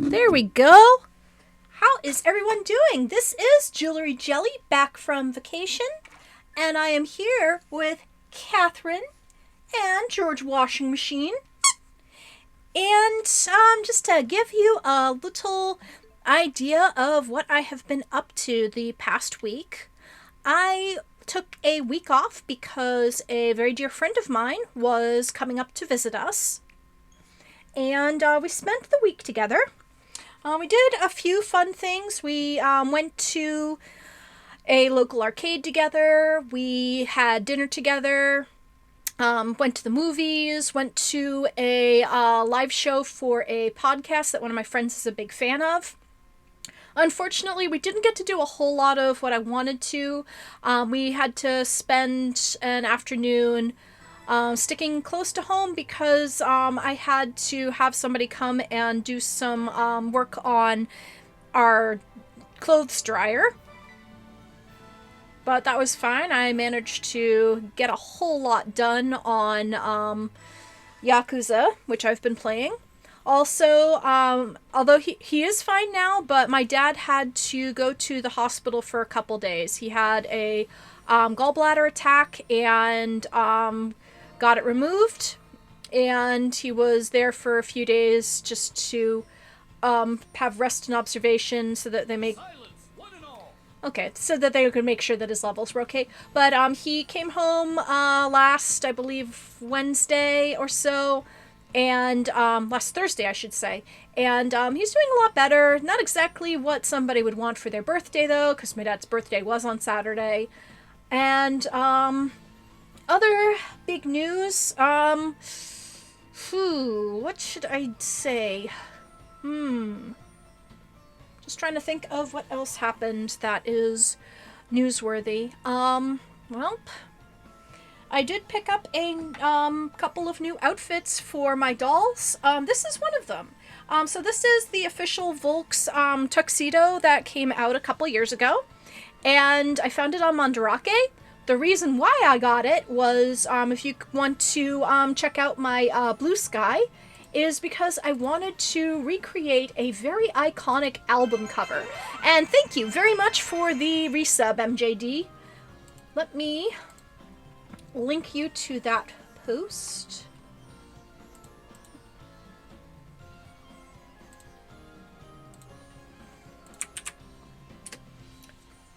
There we go. How is everyone doing? This is Jewelry Jelly back from vacation, and I am here with Catherine and George Washing Machine. And just to give you a little idea of what I have been up to the past week, I took a week off because a very dear friend of mine was coming up to visit us. And we spent the week together. We did a few fun things. We went to a local arcade together. We had dinner together. Went to the movies. Went to a live show for a podcast that one of my friends is a big fan of. Unfortunately, we didn't get to do a whole lot of what I wanted to. We had to spend an afternoon sticking close to home because I had to have somebody come and do some work on our clothes dryer. But that was fine. I managed to get a whole lot done on Yakuza, which I've been playing. Also, although he is fine now, but my dad had to go to the hospital for a couple days. He had a gallbladder attack and got it removed, and he was there for a few days just to have rest and observation so that they could make sure that his levels were okay. But he came home last, I believe, Wednesday or so, and last Thursday, I should say. And he's doing a lot better. Not exactly what somebody would want for their birthday, though, because my dad's birthday was on Saturday. And other big news, what should I say? Just trying to think of what else happened that is newsworthy. Well, I did pick up a couple of new outfits for my dolls. This is one of them. So this is the official Volks tuxedo that came out a couple years ago, and I found it on Mandarake. The reason why I got it was, if you want to check out my Blue Sky, is because I wanted to recreate a very iconic album cover. And thank you very much for the resub, MJD. Let me link you to that post.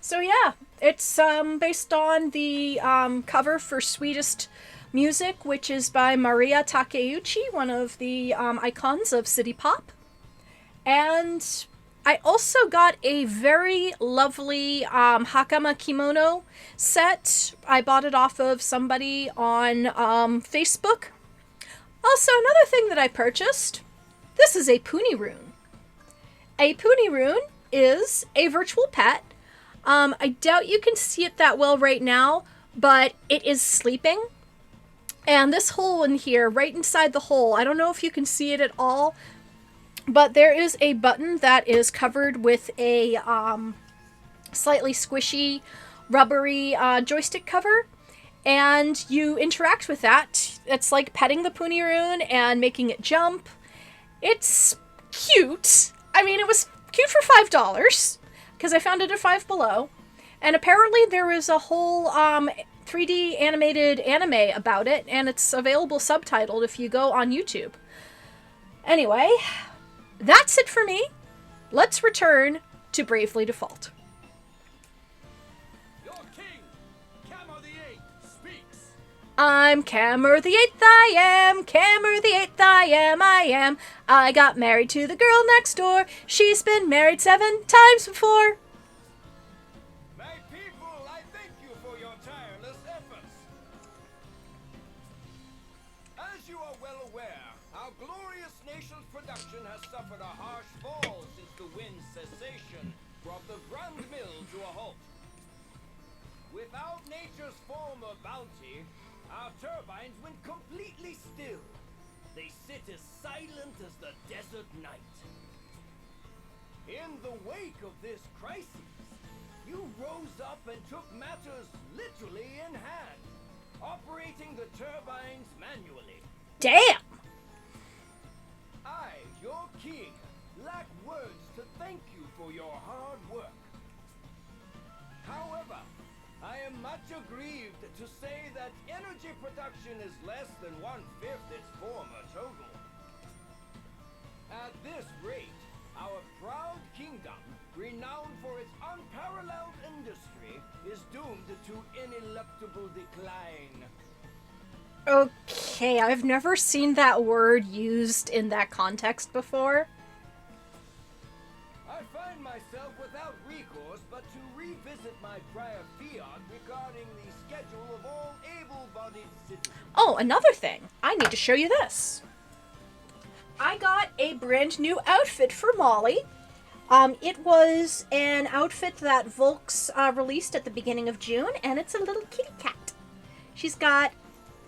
So yeah, it's based on the cover for Sweetest Music, which is by Maria Takeuchi, one of the icons of City Pop. And I also got a very lovely Hakama kimono set. I bought it off of somebody on Facebook. Also, another thing that I purchased, this is a Punirun. A Punirun is a virtual pet. I doubt you can see it that well right now, but it is sleeping. And this hole in here, right inside the hole, I don't know if you can see it at all, but there is a button that is covered with a slightly squishy, rubbery joystick cover, and you interact with that. It's like petting the Punirun and making it jump. It's cute. I mean, it was cute for $5, because I found it at Five Below, and apparently there is a whole 3D animated anime about it, and it's available subtitled if you go on YouTube. Anyway, that's it for me. Let's return to Bravely Default. Your king, Cammer the Eighth, speaks. I'm Cammer the Eighth, I am. Cammer the Eighth, I am. I got married to the girl next door. She's been married 7 times before. Has suffered a harsh fall since the wind's cessation brought the grand mill to a halt. Without nature's former bounty, our turbines went completely still. They sit as silent as the desert night. In the wake of this crisis, you rose up and took matters literally in hand, operating the turbines manually. Damn! I, your king, lack words to thank you for your hard work. However, I am much aggrieved to say that energy production is less than 1/5 its former total. At this rate, our proud kingdom, renowned for its unparalleled industry, is doomed to ineluctable decline. Okay, I've never seen that word used in that context before. I find myself without recourse but to revisit my prior fiat regarding the schedule of all able-bodied citizens. Oh, another thing. I need to show you this. I got a brand new outfit for Molly. It was an outfit that Volks released at the beginning of June, and it's a little kitty cat. She's got,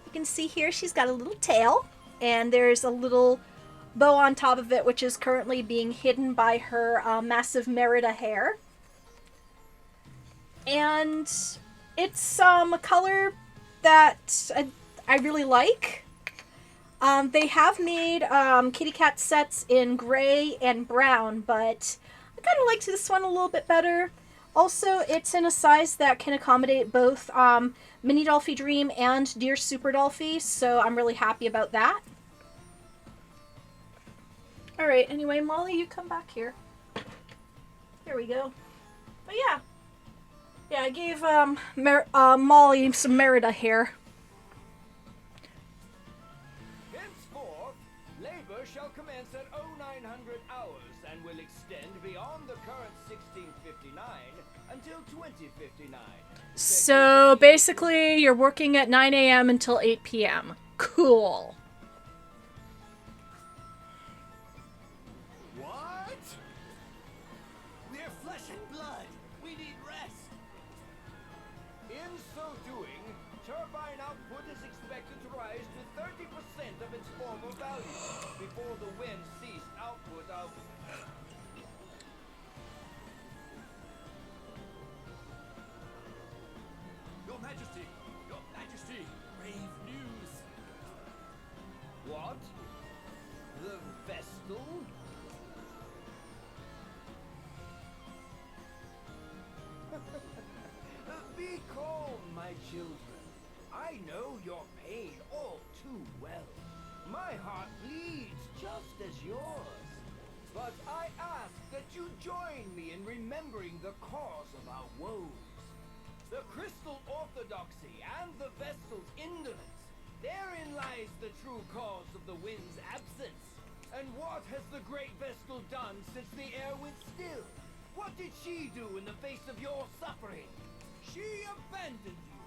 you can see here, she's got a little tail, and there's a little bow on top of it, which is currently being hidden by her massive Merida hair. And it's a color that I really like. They have made kitty cat sets in gray and brown, but I kind of liked this one a little bit better. Also, it's in a size that can accommodate both Mini Dolphy Dream and Dear Super Dolphy, so I'm really happy about that. Alright, anyway, Molly, you come back here. Here we go. But yeah. Yeah, I gave Molly some Merida hair. Henceforth, labor shall commence at 0900 hours and will extend beyond the current 1659 until 2059. So basically, you're working at 9 a.m. until 8 p.m. Cool. What? We're flesh and blood. We need rest. In so doing, turbine output is expected to rise to 30% of its former value before the wind ceased output of... Your Majesty! Your Majesty! Grave news! What? The Vestal? Be calm, my children. I know your pain all too well. My heart bleeds just as yours. But I ask that you join me in remembering the cause of our woes. The Crystal Orthodoxy and the Vestal's indolence. Therein lies the true cause of the wind's absence. And what has the Great Vestal done since the air went still? What did she do in the face of your suffering? She abandoned you,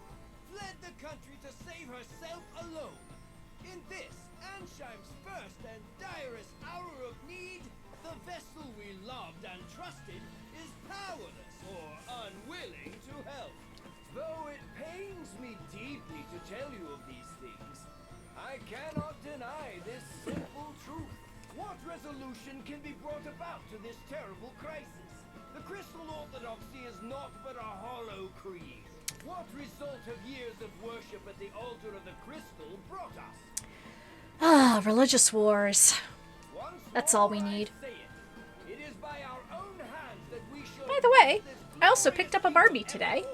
fled the country to save herself alone. In this, Ansheim's first and direst hour of need, the Vestal we loved and trusted is powerless or unwilling to help. Though it pains me deeply to tell you of these things, I cannot deny this simple truth. What resolution can be brought about to this terrible crisis? The Crystal Orthodoxy is naught but a hollow creed. What result have years of worship at the altar of the Crystal brought us? Ah, religious wars. Once That's more all we I need. say it. It is by our own hands that we shall By the way, I also picked up a Barbie today.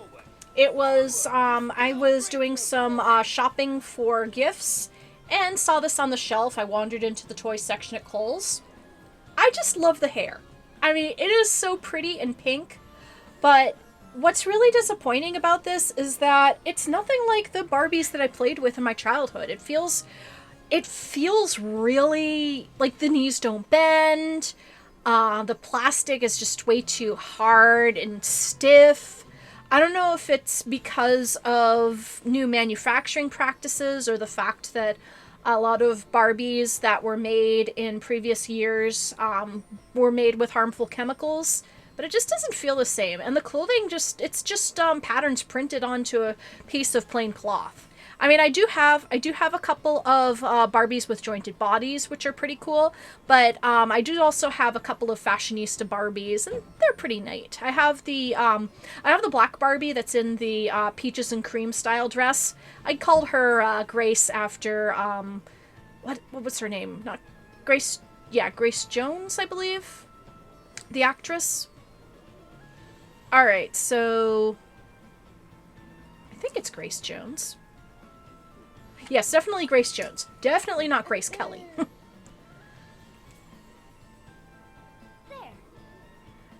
It was, I was doing some shopping for gifts and saw this on the shelf. I wandered into the toy section at Kohl's. I just love the hair. I mean, it is so pretty and pink, but what's really disappointing about this is that it's nothing like the Barbies that I played with in my childhood. It feels really like the knees don't bend. The plastic is just way too hard and stiff. I don't know if it's because of new manufacturing practices or the fact that a lot of Barbies that were made in previous years were made with harmful chemicals, but it just doesn't feel the same. And the clothing it's just patterns printed onto a piece of plain cloth. I mean, I do have a couple of Barbies with jointed bodies, which are pretty cool, but I do also have a couple of fashionista Barbies, and they're pretty neat. I have the black Barbie that's in the peaches and cream style dress. I called her Grace after what was her name? Not Grace. Yeah, Grace Jones, I believe. The actress. Alright, so... I think it's Grace Jones. Yes, definitely Grace Jones. Definitely not Grace Kelly. There.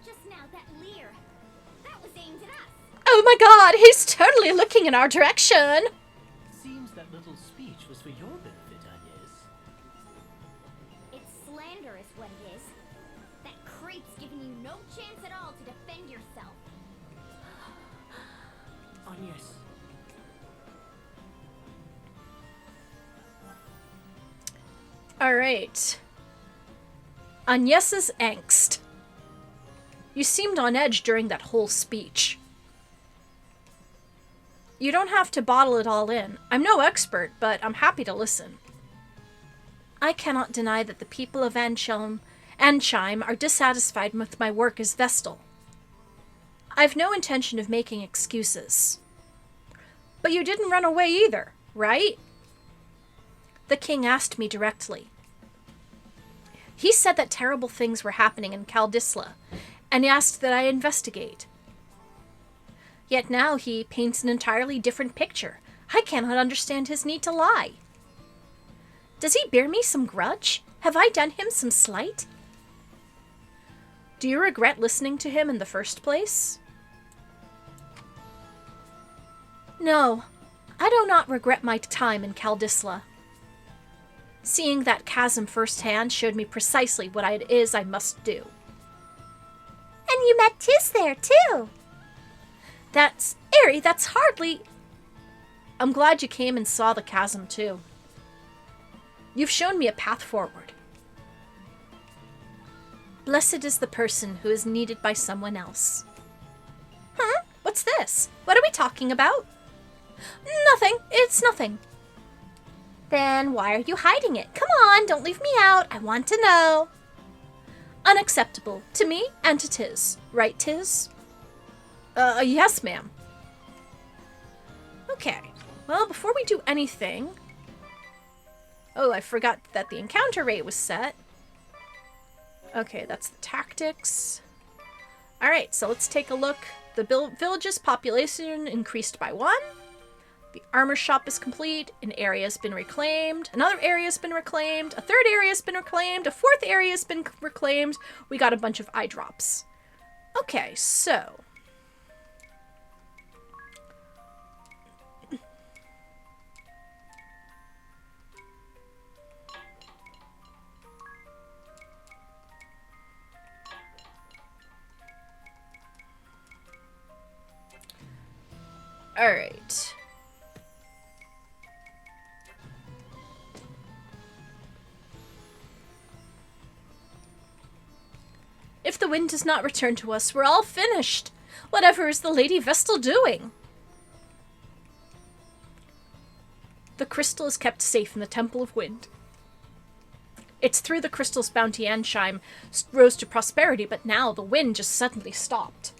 Just now, that leer. That was aimed at us. Oh my god, he's totally looking in our direction! Seems that little speech was for your benefit, Agnes. It's slander is what it is. That creep's giving you no chance at all to defend yourself. Agnes. Alright. Agnes's angst. You seemed on edge during that whole speech. You don't have to bottle it all in. I'm no expert, but I'm happy to listen. I cannot deny that the people of Ansheim are dissatisfied with my work as Vestal. I've no intention of making excuses. But you didn't run away either, right? The king asked me directly. He said that terrible things were happening in Kaldisla, and asked that I investigate. Yet now he paints an entirely different picture. I cannot understand his need to lie. Does he bear me some grudge? Have I done him some slight? Do you regret listening to him in the first place? No, I do not regret my time in Kaldisla. Seeing that chasm firsthand showed me precisely what it is I must do. And you met Tiz there, too! That's... Aerie, that's hardly... I'm glad you came and saw the chasm, too. You've shown me a path forward. Blessed is the person who is needed by someone else. Huh? What's this? What are we talking about? Nothing. It's nothing. Then why are you hiding it? Come on, don't leave me out. I want to know. Unacceptable. To me and to Tiz. Right, Tiz? Yes, ma'am. Okay. Well, before we do anything... Oh, I forgot that the encounter rate was set. Okay, that's the tactics. Alright, so let's take a look. The village's population increased by 1. The armor shop is complete. An area has been reclaimed. Another area has been reclaimed. A third area has been reclaimed. A fourth area has been reclaimed. We got a bunch of eye drops. Okay, so... Alright. If the wind does not return to us, we're all finished. Whatever is the Lady Vestal doing? The crystal is kept safe in the Temple of Wind. It's through the crystal's bounty Ansheim rose to prosperity, but now the wind just suddenly stopped.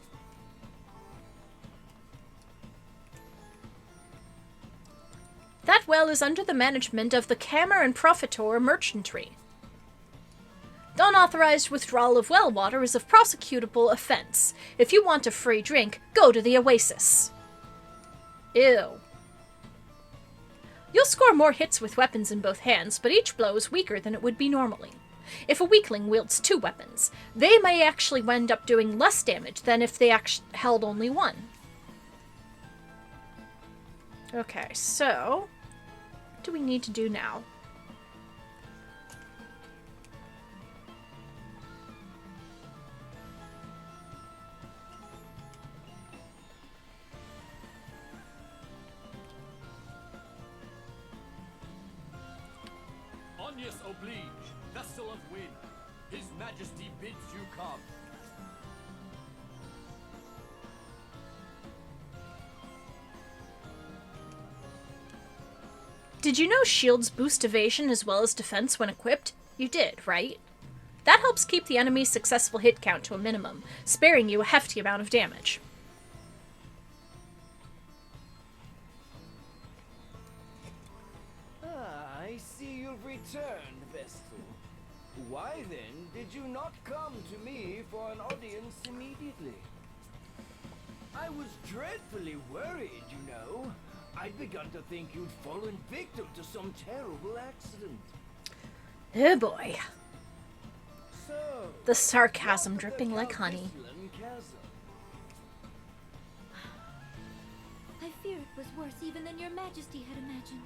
That well is under the management of the Camer and Profitor Merchantry. The unauthorized withdrawal of well water is a prosecutable offense. If you want a free drink, go to the Oasis. Ew. You'll score more hits with weapons in both hands, but each blow is weaker than it would be normally. If a weakling wields 2 weapons, they may actually end up doing less damage than if they held only 1. Okay, so... what do we need to do now? Agnes oblige, Vestal of Wind. His Majesty bids you come. Did you know shields boost evasion as well as defense when equipped? You did, right? That helps keep the enemy's successful hit count to a minimum, sparing you a hefty amount of damage. Ah, I see you've returned, Vestal. Why then did you not come to me for an audience immediately? I was dreadfully worried, you know. I'd begun to think you'd fallen victim to some terrible accident. Oh boy. So, The sarcasm what of the dripping like honey. Calvislan Chasm? I fear it was worse even than your majesty had imagined.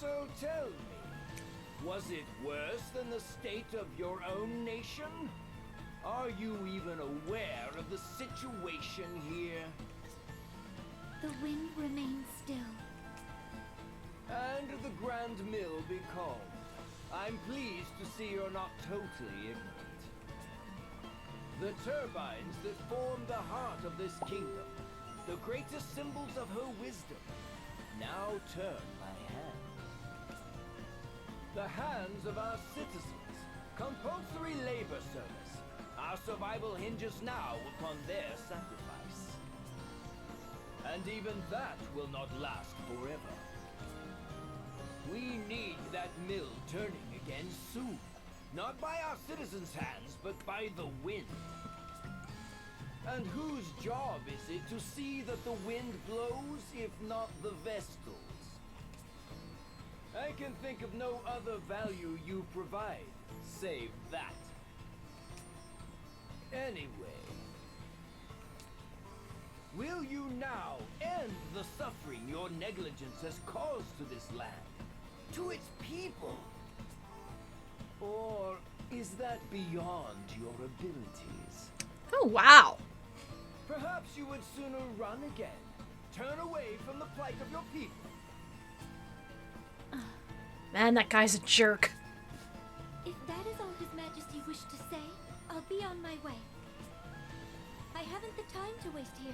So tell me, was it worse than the state of your own nation? Are you even aware of the situation here? The wind remains still. And the Grand Mill be called. I'm pleased to see you're not totally ignorant. The turbines that form the heart of this kingdom, the greatest symbols of her wisdom, now turn my hand. The hands of our citizens, compulsory labor service. Our survival hinges now upon their sacrifice. And even that will not last forever. We need that mill turning again soon. Not by our citizens' hands, but by the wind. And whose job is it to see that the wind blows, if not the Vestals? I can think of no other value you provide, save that. Anyway, will you now end the suffering your negligence has caused to this land? To its people? Or is that beyond your abilities? Oh, wow. Perhaps you would sooner run again, turn away from the plight of your people. Man, that guy's a jerk. If that is all His Majesty wished to say, I'll be on my way. I haven't the time to waste here.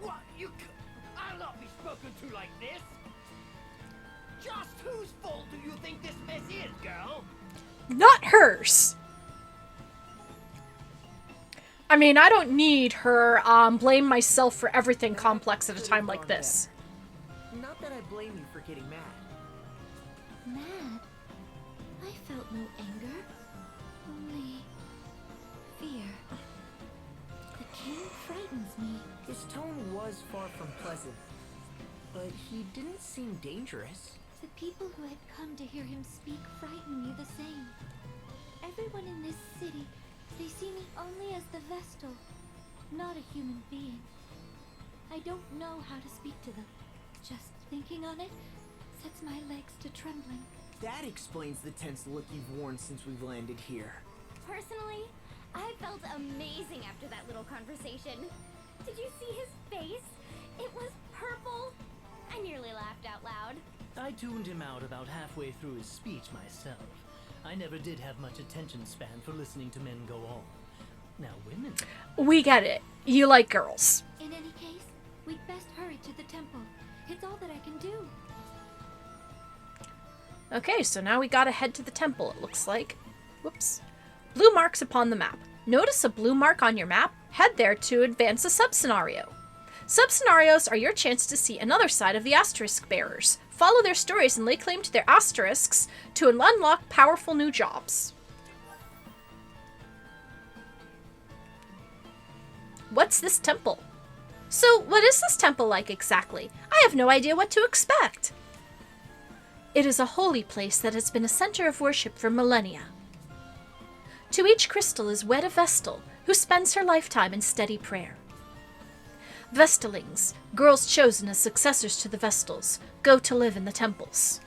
What? I'll not be spoken to like this! Just whose fault do you think this mess is, girl? Not hers. I mean, I don't need her blame myself for everything complex at a time like this. Not that I blame you for getting mad. Mad? I felt no anger. Only fear. The king frightens me. His tone was far from pleasant, but he didn't seem dangerous. The people who had come to hear him speak frighten me the same. Everyone in this city, they see me only as the Vestal, not a human being. I don't know how to speak to them. Just thinking on it sets my legs to trembling. That explains the tense look you've worn since we've landed here. Personally, I felt amazing after that little conversation. Did you see his face? It was purple. I nearly laughed out loud. I tuned him out about halfway through his speech myself. I never did have much attention span for listening to men go on. Now, women... We get it. You like girls. In any case, we'd best hurry to the temple. It's all that I can do. Okay, so now we gotta head to the temple, it looks like. Whoops. Blue marks upon the map. Notice a blue mark on your map? Head there to advance a sub-scenario. Sub-scenarios are your chance to see another side of the asterisk bearers. Follow their stories and lay claim to their asterisks to unlock powerful new jobs. What's this temple? So, what is this temple like exactly? I have no idea what to expect. It is a holy place that has been a center of worship for millennia. To each crystal is wed a Vestal, who spends her lifetime in steady prayer. Vestalings, girls chosen as successors to the Vestals, go to live in the temples.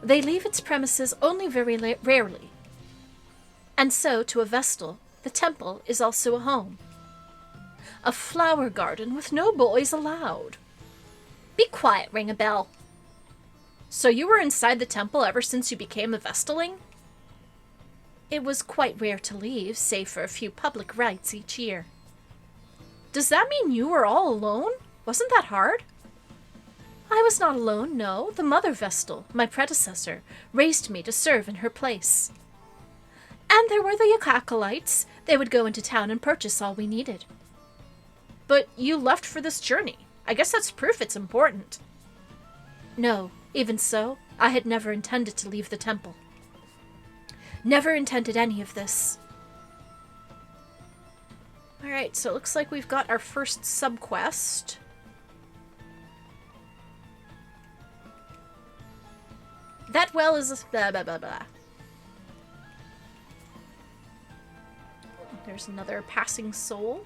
They leave its premises only very rarely. And so, to a Vestal, the temple is also a home. A flower garden with no boys allowed. Be quiet, ring a bell. So you were inside the temple ever since you became a Vestaling? It was quite rare to leave, save for a few public rites each year. Does that mean you were all alone? Wasn't that hard? I was not alone, no. The Mother Vestal, my predecessor, raised me to serve in her place. And there were the acolytes. They would go into town and purchase all we needed. But you left for this journey. I guess that's proof it's important. No, even so, I had never intended to leave the temple. Never intended any of this. Alright, so it looks like we've got our first subquest. That well is blah blah blah blah. There's another passing soul.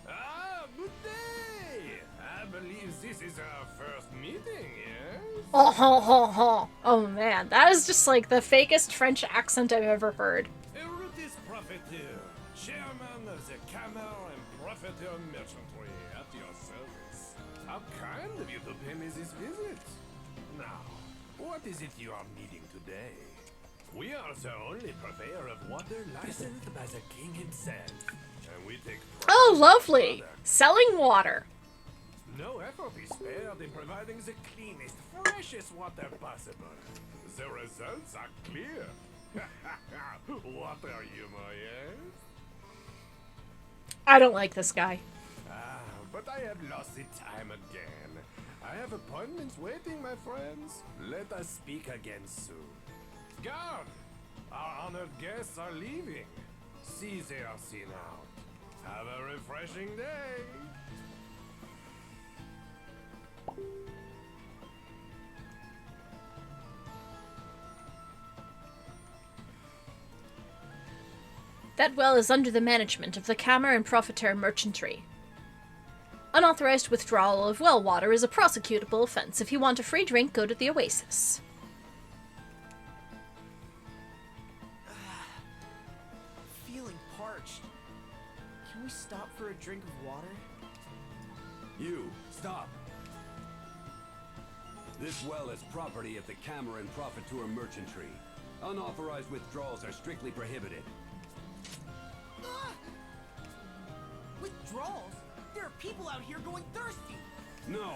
Ah, good day! I believe this is our first meeting, yes? Oh, ho, ho, ho. Oh man, that is just like the fakest French accent I've ever heard. Eruditus Profiteur, chairman of the Camel and Profiteur Merchantry, at your service. How kind of you to pay me this visit. Now, what is it you are needing today? We are the only purveyor of water licensed by the king himself. And we take pride Oh, in our lovely. product. Selling water. No effort is spared in providing the cleanest, freshest water possible. The results are clear. Water humor, yes? I don't like this guy. Ah, but I have lost the time again. I have appointments waiting, my friends. Let us speak again soon. Guard! Our honored guests are leaving. See they are seen out. Have a refreshing day. That well is under the management of the Cammer and Profiteur Merchantry. Unauthorized withdrawal of well water is a prosecutable offense. If you want a free drink, go to the Oasis. Feeling parched. Can we stop for a drink of water? You, stop. This well is property of the Cammer and Profiteur Merchantry. Unauthorized withdrawals are strictly prohibited. Withdrawals? There are people out here going thirsty. No,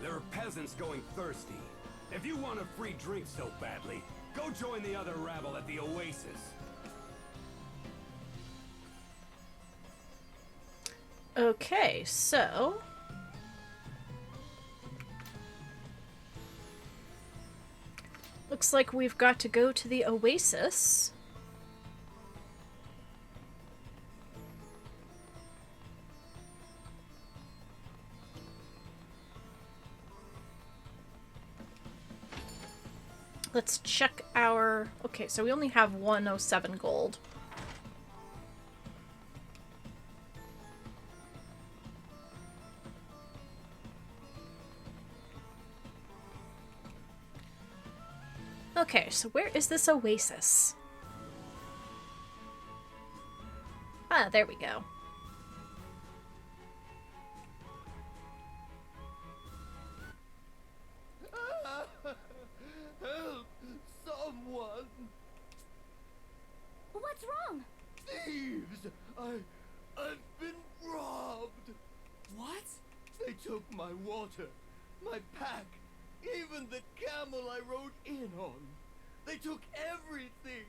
there are peasants going thirsty. If you want a free drink so badly, go join the other rabble at the Oasis. Okay, so... looks like we've got to go to the Oasis. Let's check our... okay, so we only have 107 gold. Okay, so where is this oasis? Ah, there we go. Help! Someone! What's wrong? Thieves! I've been robbed! What? They took my water, my pack, even the camel I rode in on. They took everything.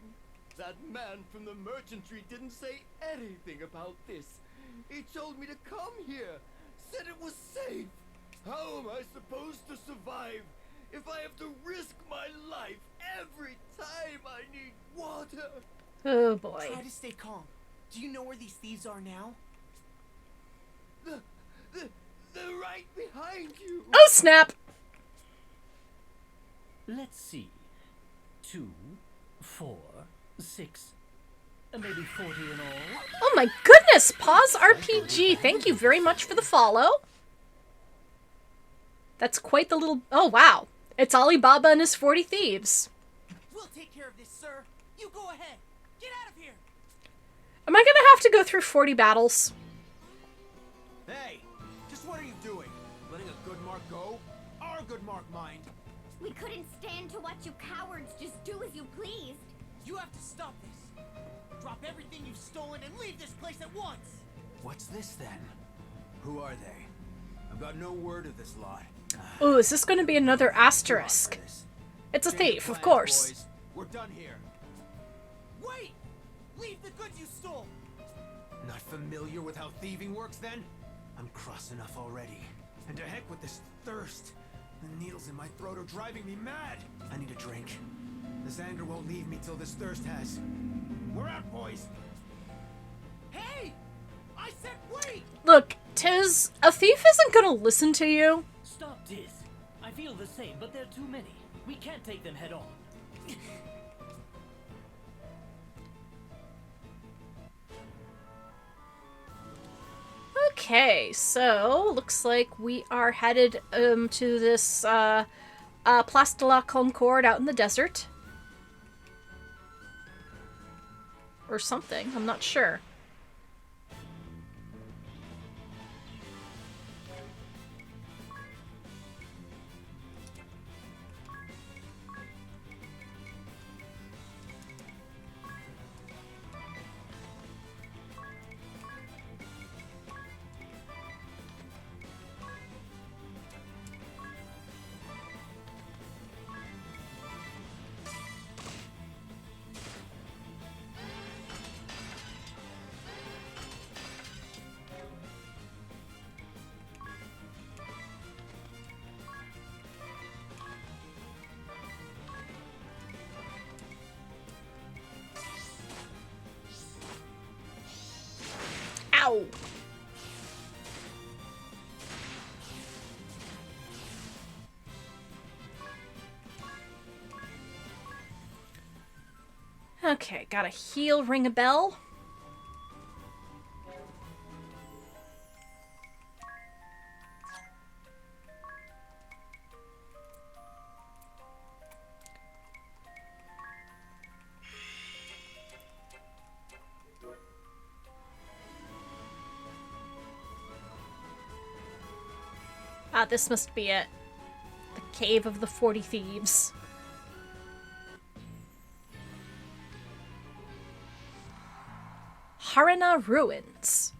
That man from the merchantry didn't say anything about this. He told me to come here, said it was safe. How am I supposed to survive if I have to risk my life every time I need water? Oh boy. Try to stay calm. Do you know where these thieves are now? They're right behind you. Oh snap! Let's see. 2, 4, 6, maybe 40 in all. Oh my goodness! Pause RPG, thank you very much for the follow. That's quite the little... oh wow. It's Alibaba and his 40 thieves. We'll take care of this, sir. You go ahead. Get out of here. Am I gonna have to go through 40 battles? Hey, just what are you doing? Letting a good mark go? Our good mark, mind. We couldn't stand to watch you cowards just do as you pleased. You have to stop this. Drop everything you've stolen and leave this place at once. What's this then? Who are they? I've got no word of this lot. Ooh, is this going to be another Come on asterisk? for this. It's a Change thief, of of plans, course. boys. We're done here. Wait! Leave the goods you stole! Not familiar with how thieving works, then? I'm cross enough already. And to heck with this thirst. The needles in my throat are driving me mad. I need a drink. This anger won't leave me till this thirst has. We're out, boys! Hey! I said wait! Look, Tiz, a thief isn't going to listen to you. Stop, Tiz. I feel the same, but there are too many. We can't take them head on. Okay, so looks like we are headed to this Place de la Concorde out in the desert. Or something, I'm not sure. Ow! Okay, got a heal, ring a bell. Ah, this must be it. The Cave of the 40 Thieves. Harana Ruins.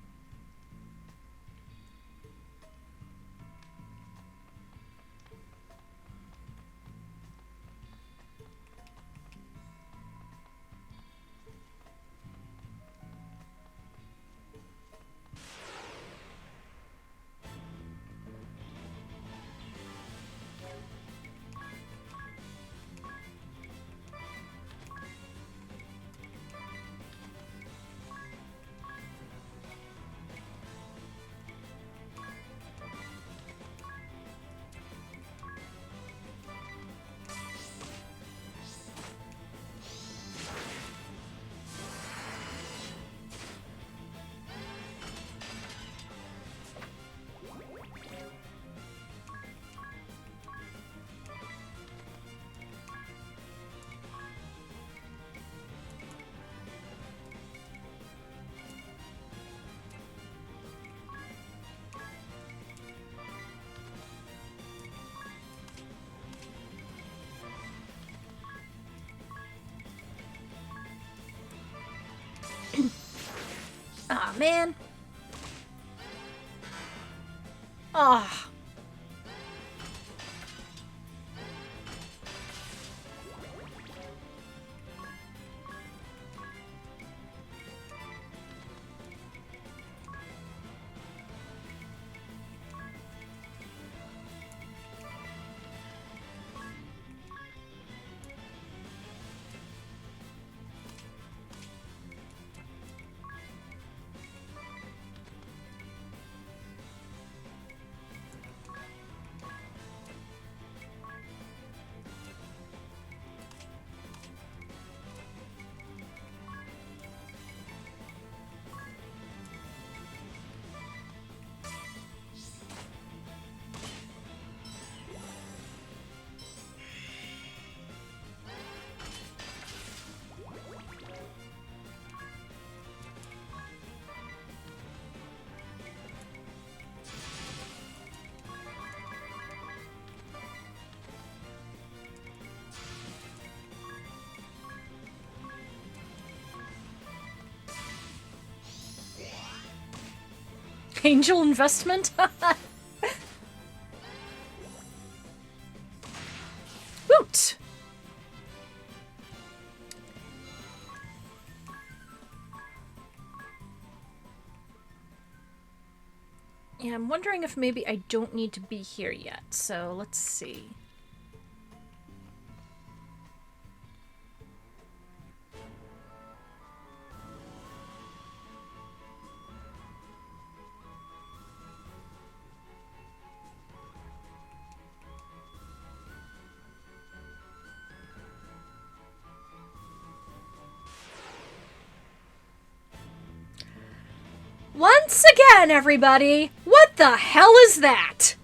Ah, man. Ah. Angel investment? Woot! Yeah, I'm wondering if maybe I don't need to be here yet, so let's see. Once again, everybody, what the hell is that?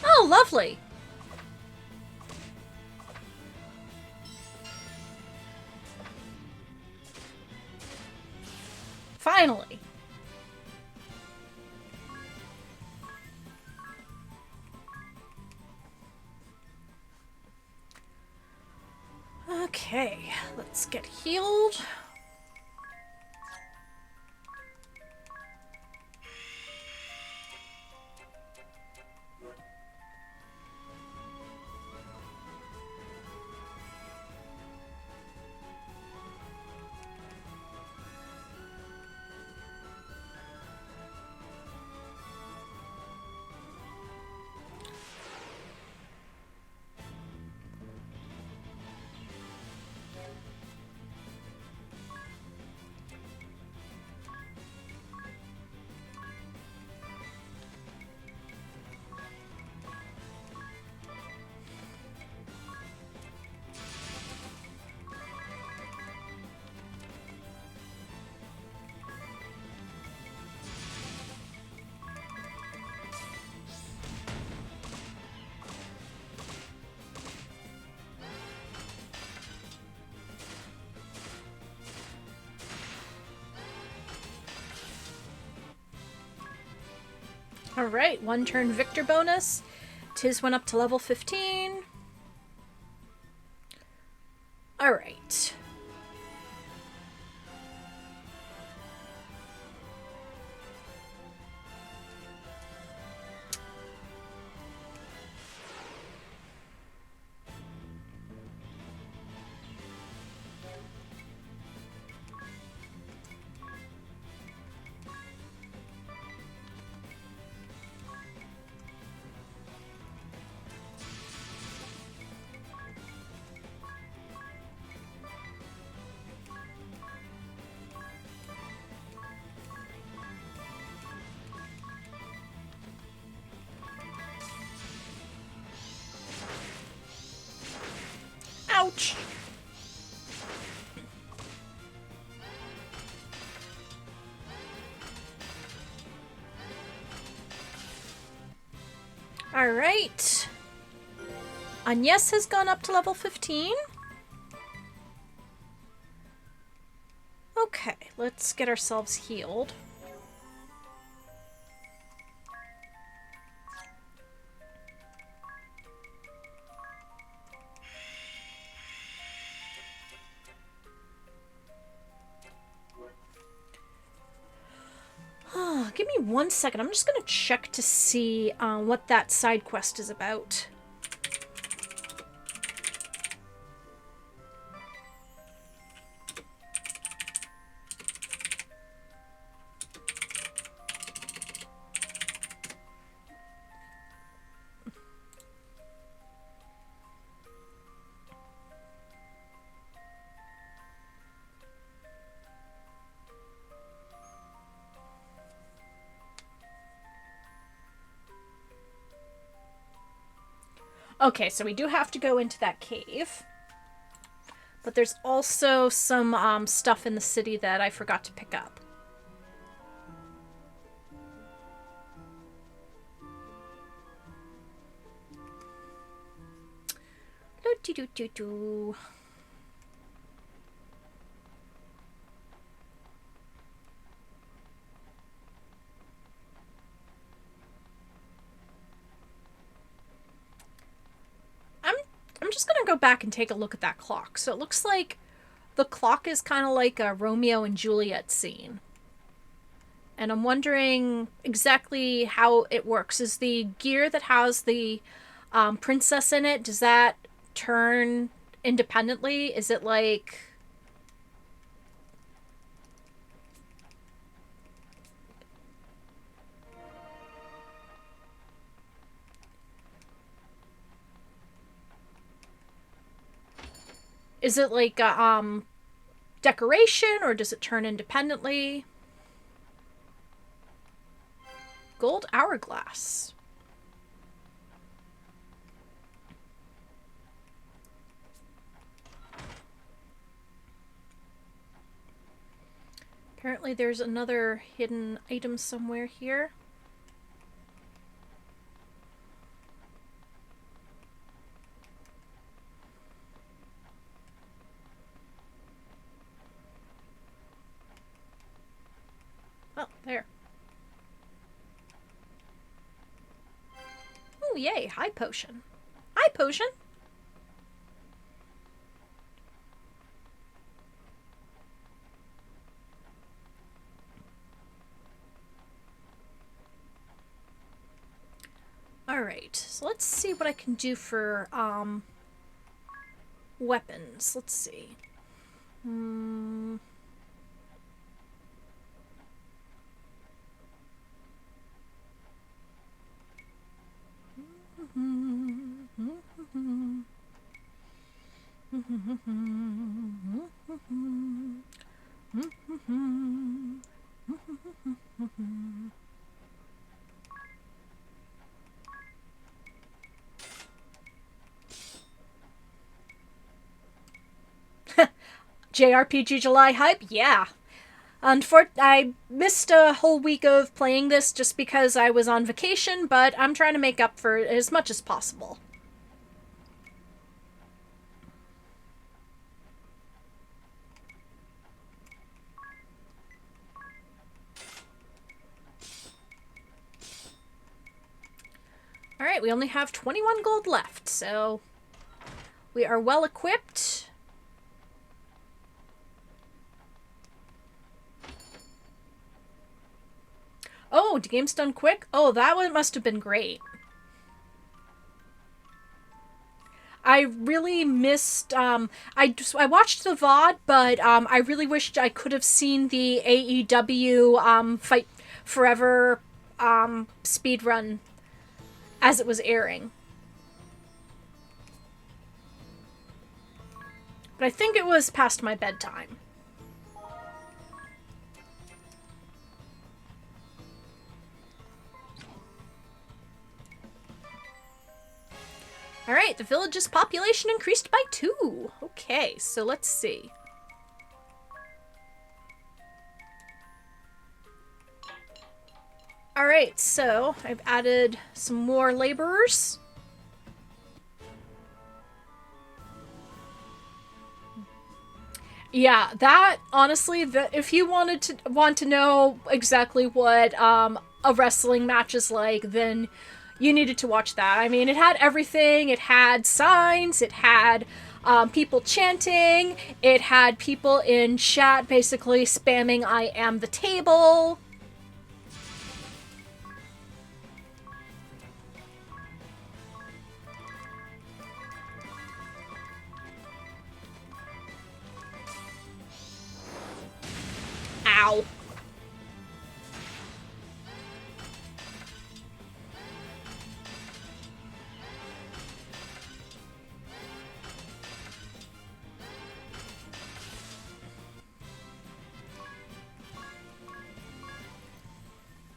Oh, lovely. Finally. Okay, let's get healed. Alright, one turn victor bonus. Tiz went up to level 15. Alright. Ouch. Alright. Agnes has gone up to level 15. Okay, let's get ourselves healed. Give me 1 second. I'm just gonna check to see what that side quest is about. Okay, so we do have to go into that cave. But there's also some stuff in the city that I forgot to pick up. Do-do-do-do-do. I'm just gonna go back and take a look at that clock. So it looks like the clock is kind of like a Romeo and Juliet scene. And I'm wondering exactly how it works. Is the gear that has the princess in it, does that turn independently? Is it like... Is it like a decoration, or does it turn independently? Gold hourglass. Apparently there's another hidden item somewhere here. Oh, there. Oh, yay. High potion. High potion. Alright, so let's see what I can do for, weapons. Let's see. JRPG July hype? Yeah. I missed a whole week of playing this just because I was on vacation, but I'm trying to make up for it as much as possible. Alright, we only have 21 gold left, so we are well equipped. Oh, the game's done quick? Oh, that one must have been great. I really missed, I watched the VOD, but I really wished I could have seen the AEW Fight Forever speedrun as it was airing. But I think it was past my bedtime. Alright, the village's population increased by 2. Okay, so let's see. Alright, so I've added some more laborers. Yeah, that, honestly, if you want to know exactly what a wrestling match is like, then you needed to watch that. I mean, it had everything. It had signs, it had people chanting, it had people in chat basically spamming "I am the table." Ow.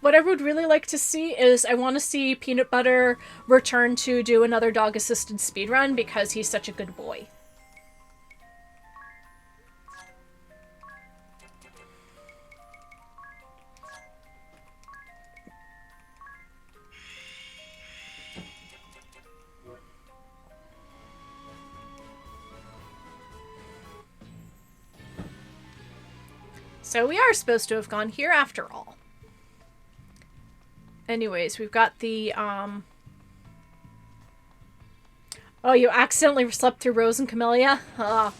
What I would really like to see is I want to see Peanut Butter return to do another dog-assisted speedrun because he's such a good boy. So we are supposed to have gone here after all. Anyways, we've got the, Oh, you accidentally slept through Rose and Camellia? I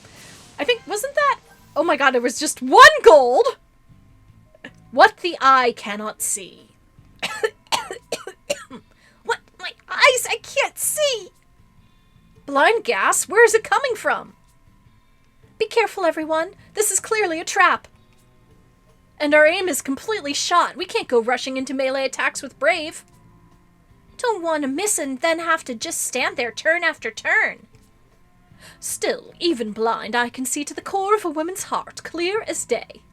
think, wasn't that... Oh my god, it was just 1 gold! What the eye cannot see. What? My eyes, I can't see! Blind gas? Where is it coming from? Be careful, everyone. This is clearly a trap. And our aim is completely shot. We can't go rushing into melee attacks with Brave. Don't want to miss and then have to just stand there turn after turn. Still, even blind, I can see to the core of a woman's heart, clear as day.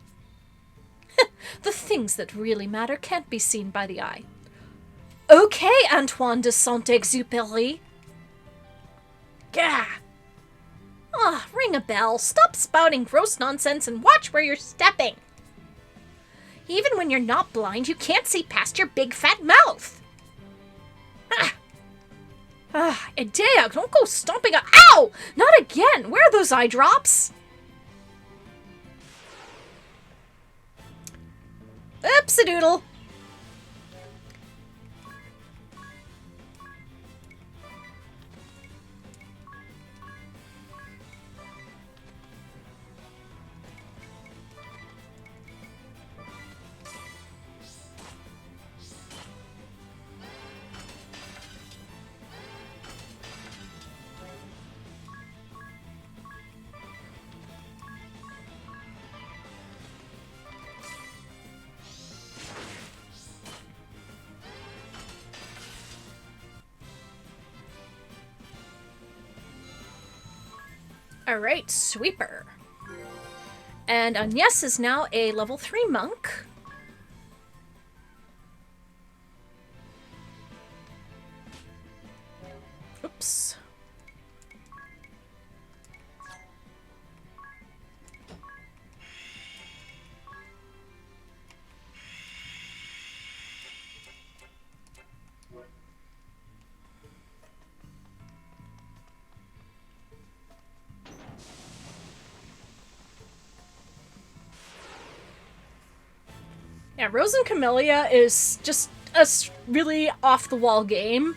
The things that really matter can't be seen by the eye. Okay, Antoine de Saint-Exupéry. Gah! Ah, ring a bell, stop spouting gross nonsense and watch where you're stepping. Even when you're not blind, you can't see past your big fat mouth. Edea, don't go stomping up. Ow! Not again! Where are those eye drops? Oops-a-doodle. Alright, Sweeper. And Agnes is now a level 3 monk. Oops. Yeah, Rose and Camellia is just a really off-the-wall game.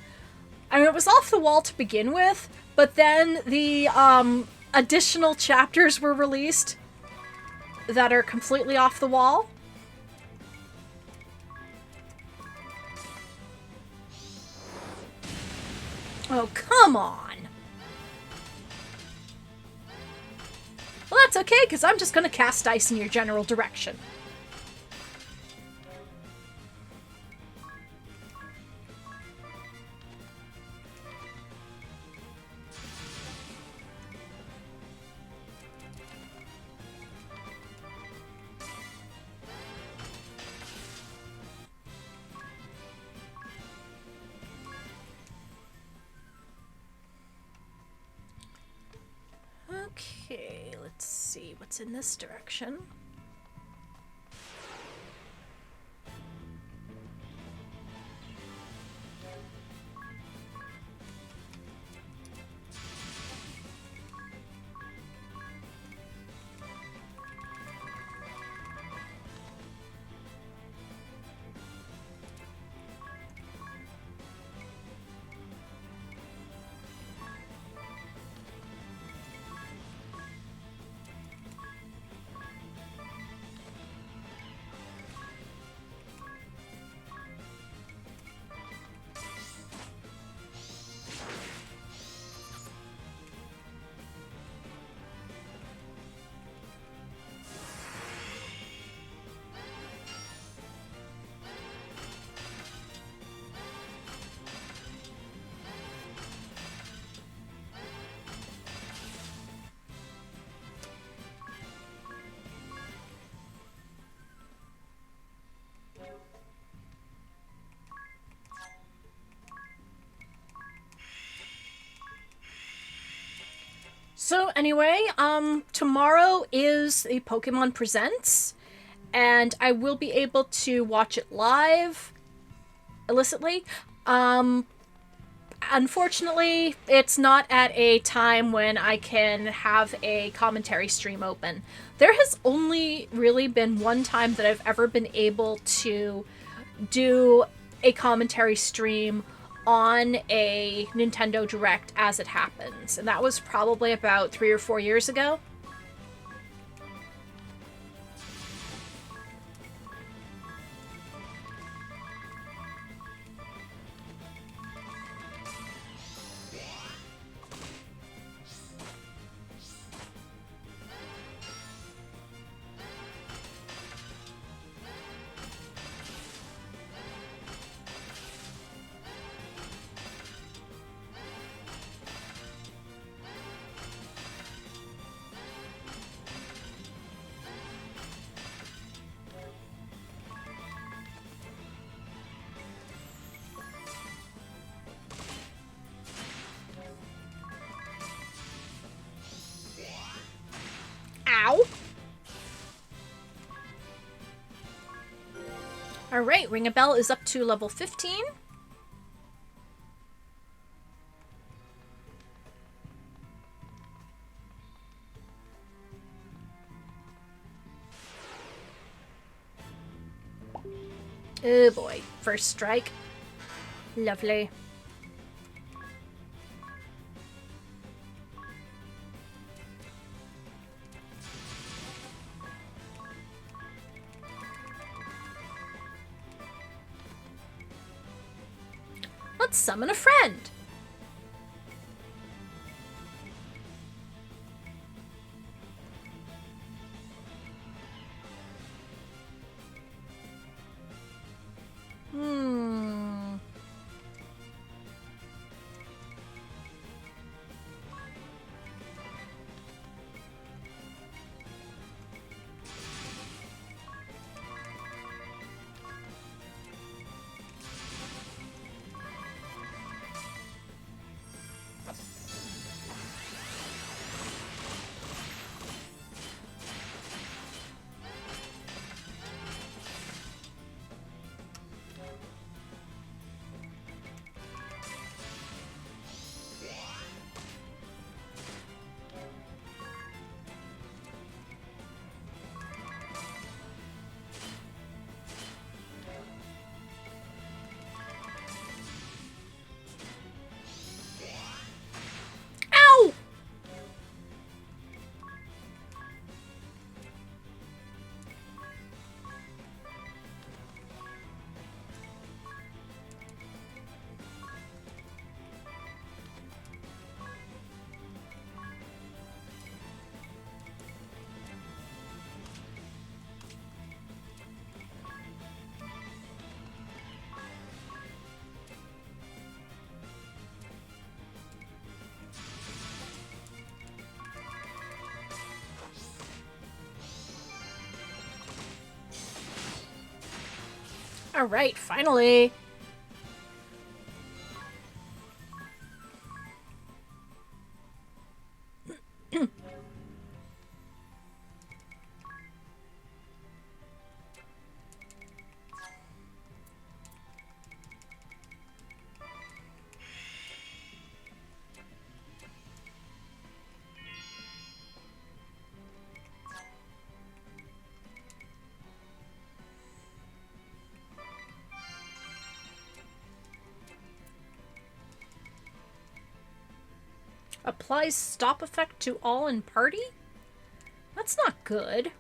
I mean, it was off the wall to begin with, but then the additional chapters were released that are completely off the wall. Oh, come on! Well, that's okay, because I'm just gonna cast ice in your general direction. it's in this direction. So anyway, tomorrow is a Pokemon Presents, and I will be able to watch it live, illicitly. Unfortunately, it's not at a time when I can have a commentary stream open. There has only really been one time that I've ever been able to do a commentary stream on a Nintendo Direct as it happens, and that was probably about 3 or 4 years ago. Ow! Alright, Ring a Bell is up to level 15. Oh boy, first strike. Lovely. Let's summon a friend. Ow! All right, finally. Applies stop effect to all in party? That's not good.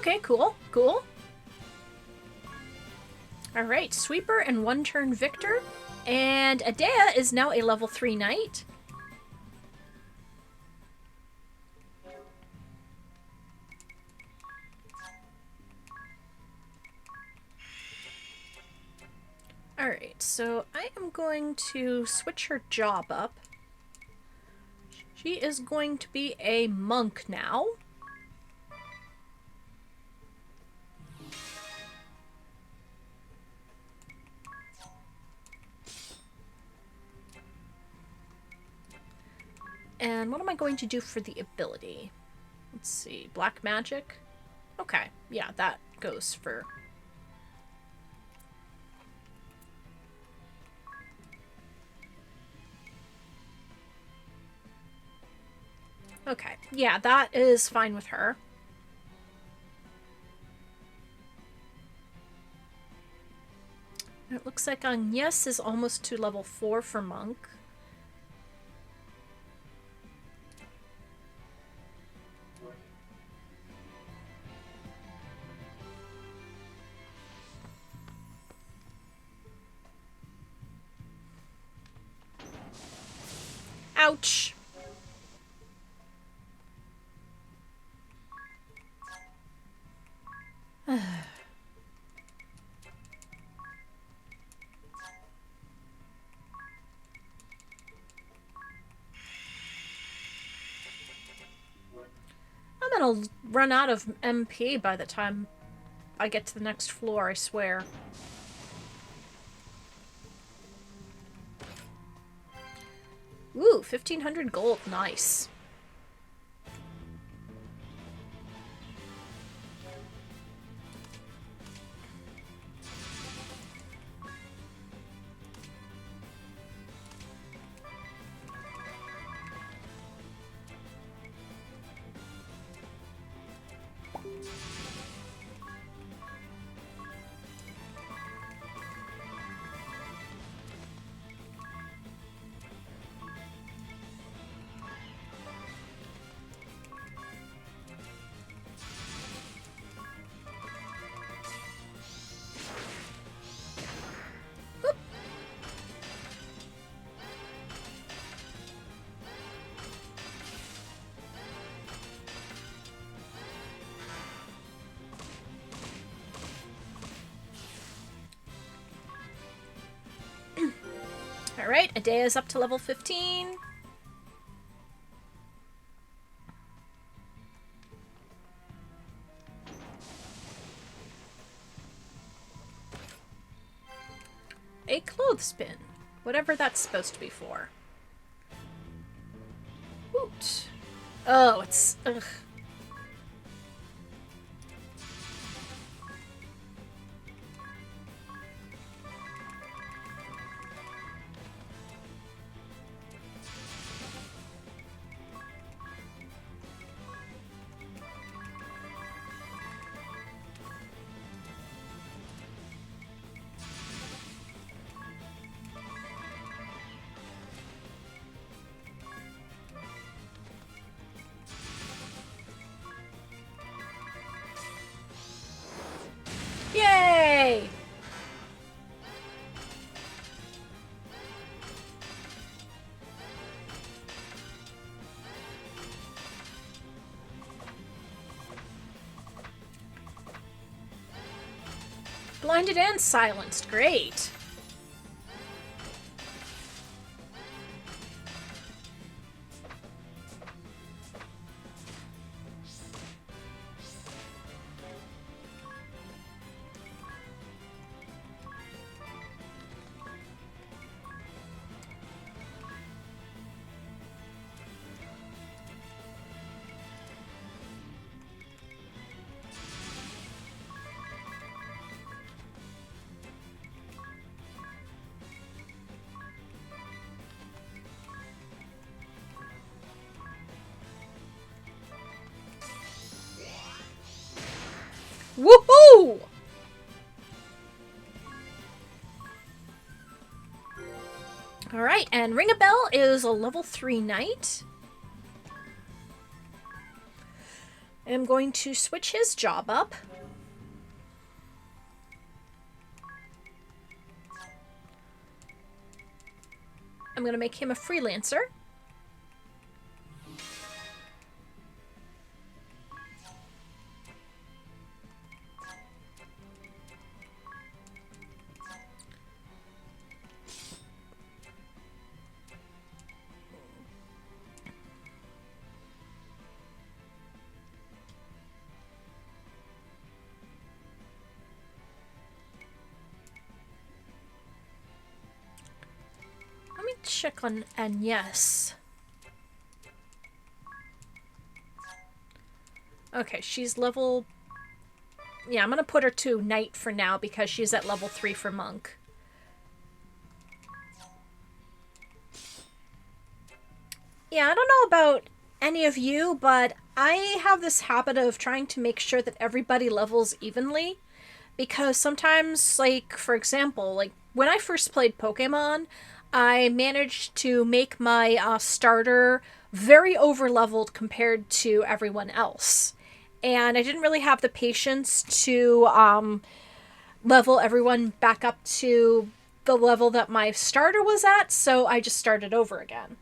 Okay, cool, cool. Alright, Sweeper and one turn Victor. And Adea is now a level 3 knight. Alright, so I am going to switch her job up. She is going to be a monk now. And what am I going to do for the ability? Let's see, Black Magic? Okay, yeah, that goes for... Okay, yeah, that is fine with her. It looks like Agnes is almost to level 4 for Monk. Ouch! I'm gonna run out of MP by the time I get to the next floor, I swear. Ooh, 1,500 gold, nice. Alright, Adea's up to level 15. A clothespin. Whatever that's supposed to be for. Woot. Oh, it's... ugh. Blinded and silenced. Great. Woohoo! Alright, and Ring a Bell is a level 3 knight. I'm going to switch his job up. I'm going to make him a freelancer. Check on Agnes. Okay, she's level... Yeah, I'm gonna put her to Knight for now because she's at level 3 for Monk. Yeah, I don't know about any of you, but I have this habit of trying to make sure that everybody levels evenly. Because sometimes, like, for example, like, when I first played Pokemon, I managed to make my starter very over-leveled compared to everyone else. And I didn't really have the patience to level everyone back up to the level that my starter was at, so I just started over again.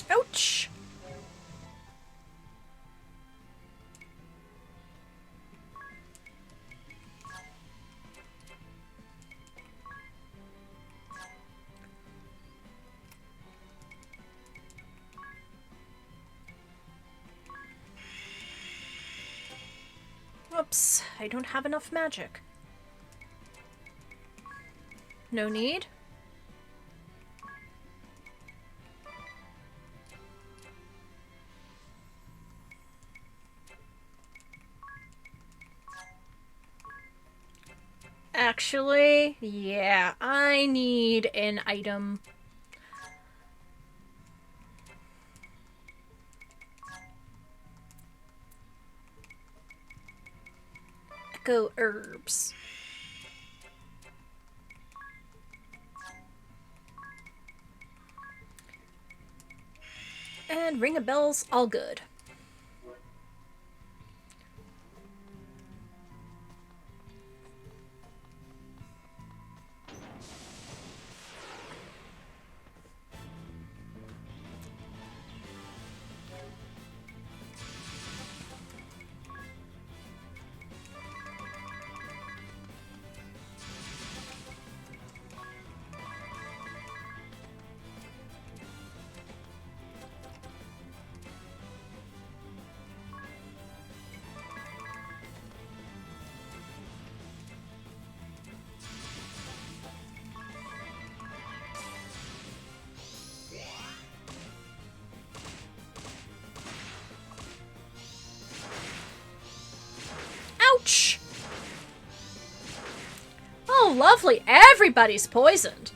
Ouch! Whoops, I don't have enough magic. No need. Actually, yeah, I need an item. Echo herbs. And ring a bell's all good. Ouch! Oh, lovely. Everybody's poisoned.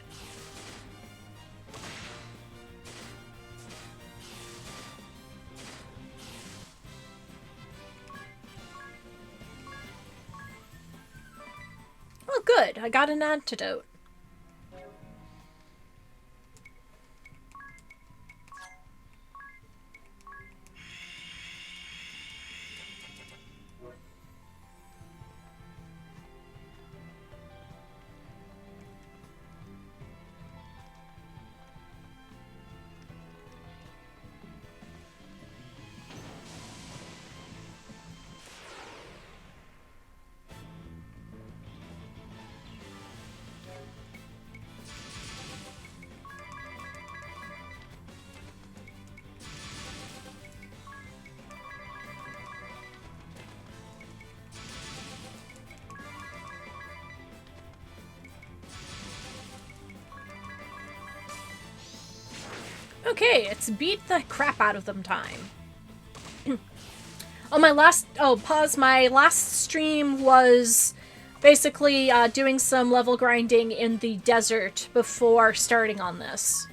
Oh, good. I got an antidote. Okay, it's beat the crap out of them time. Pause. My last stream was basically doing some level grinding in the desert before starting on this.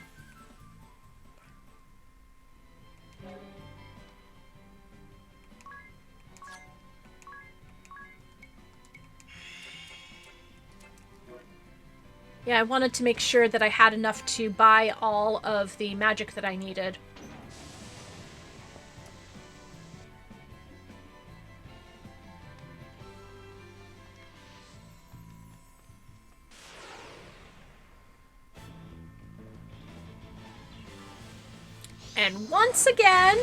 Yeah, I wanted to make sure that I had enough to buy all of the magic that I needed. And once again...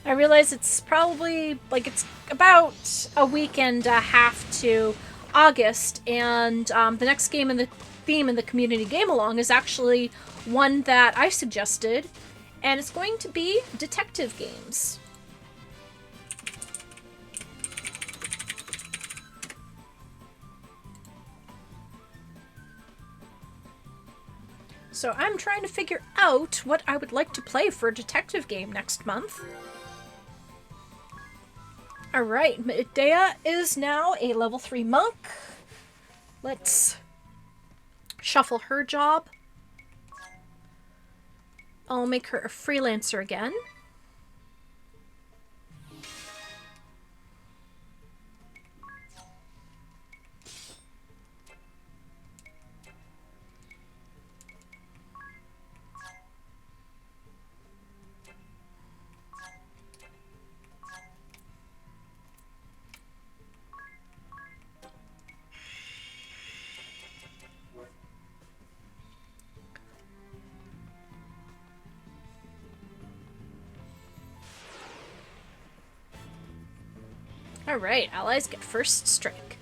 I realize it's probably, like, it's about a week and a half to August, and the next game in the theme in the community game along is actually one that I suggested, and it's going to be detective games. So I'm trying to figure out what I would like to play for a detective game next month. Alright, Medea is now a level 3 monk. Let's shuffle her job. I'll make her a freelancer again. Alright, allies get first strike.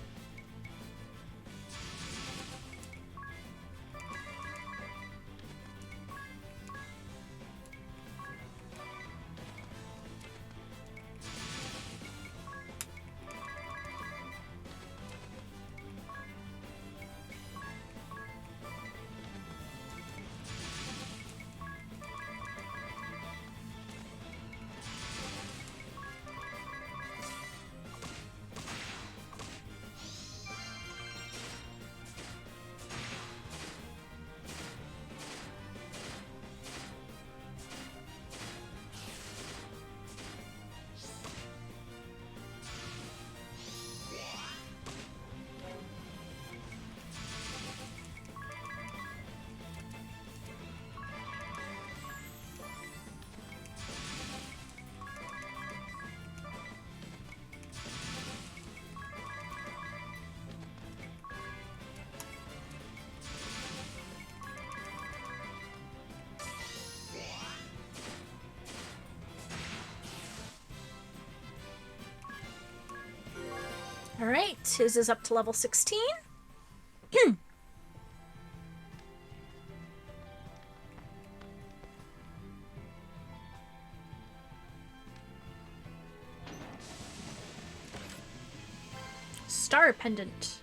Alright, his is up to level 16. Star pendant.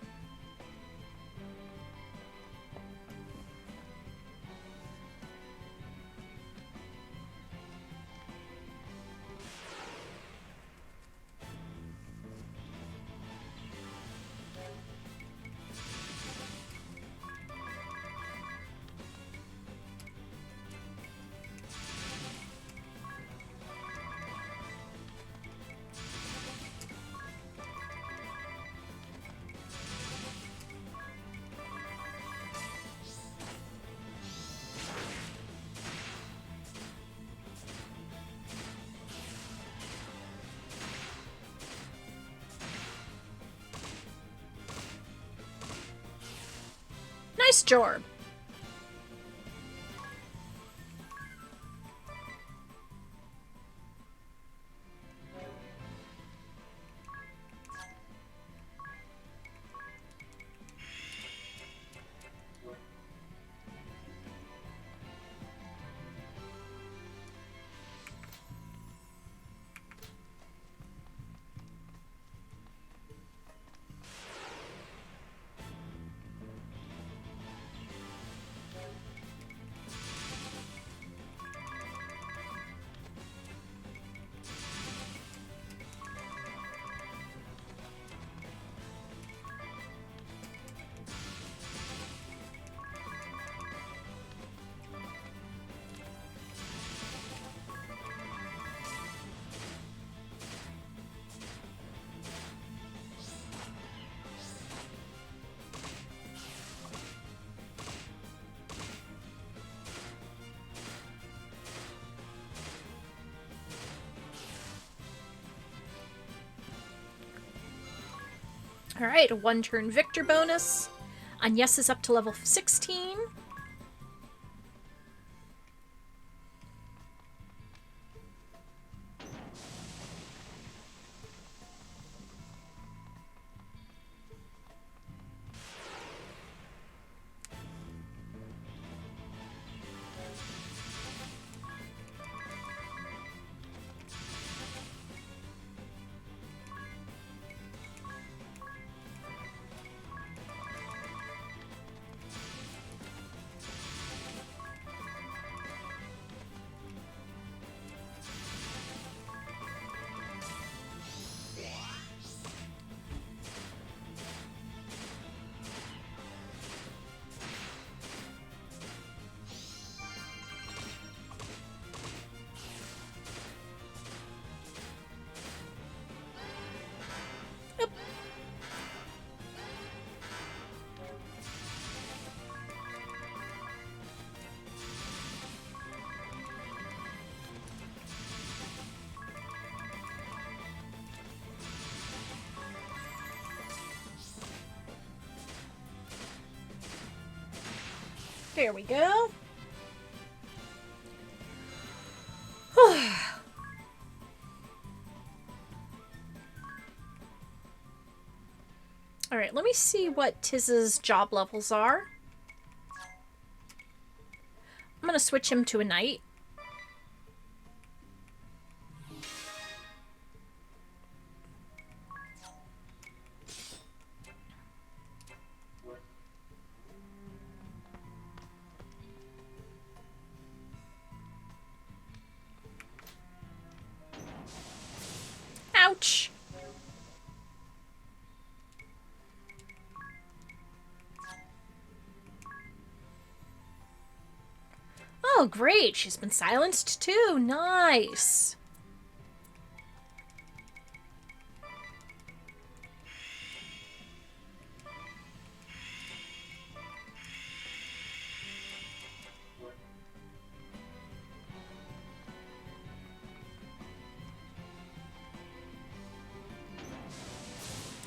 Nice job. Alright, a 1-turn victor bonus. Agnes is up to level 16. There we go. Alright, let me see what Tiz's job levels are. I'm gonna switch him to a knight. Ouch! Oh, great. She's been silenced too. Nice.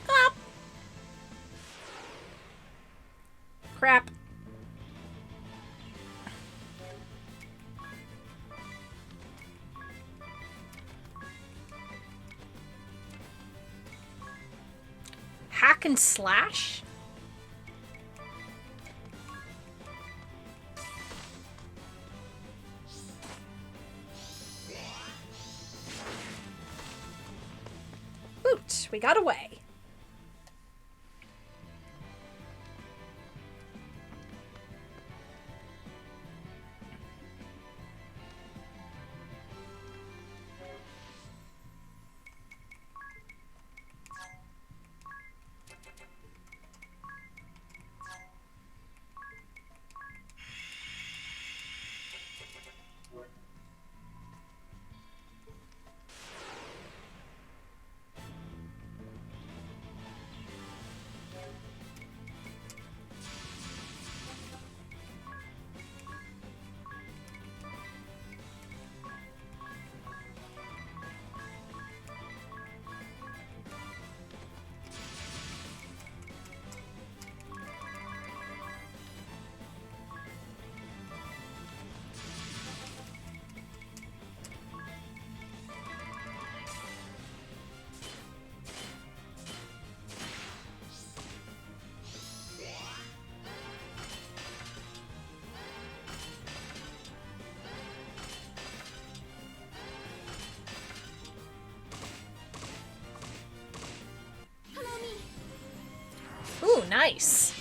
Up. Crap. Hack and slash? right, we got away. Ooh, nice.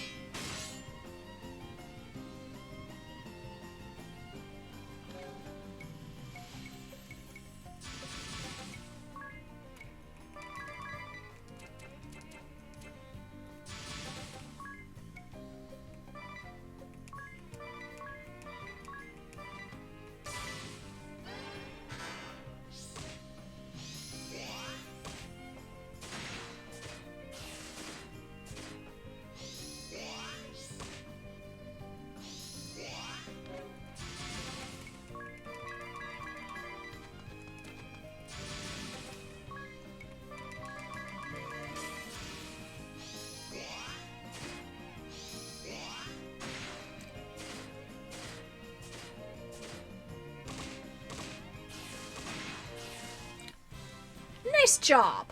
Nice job.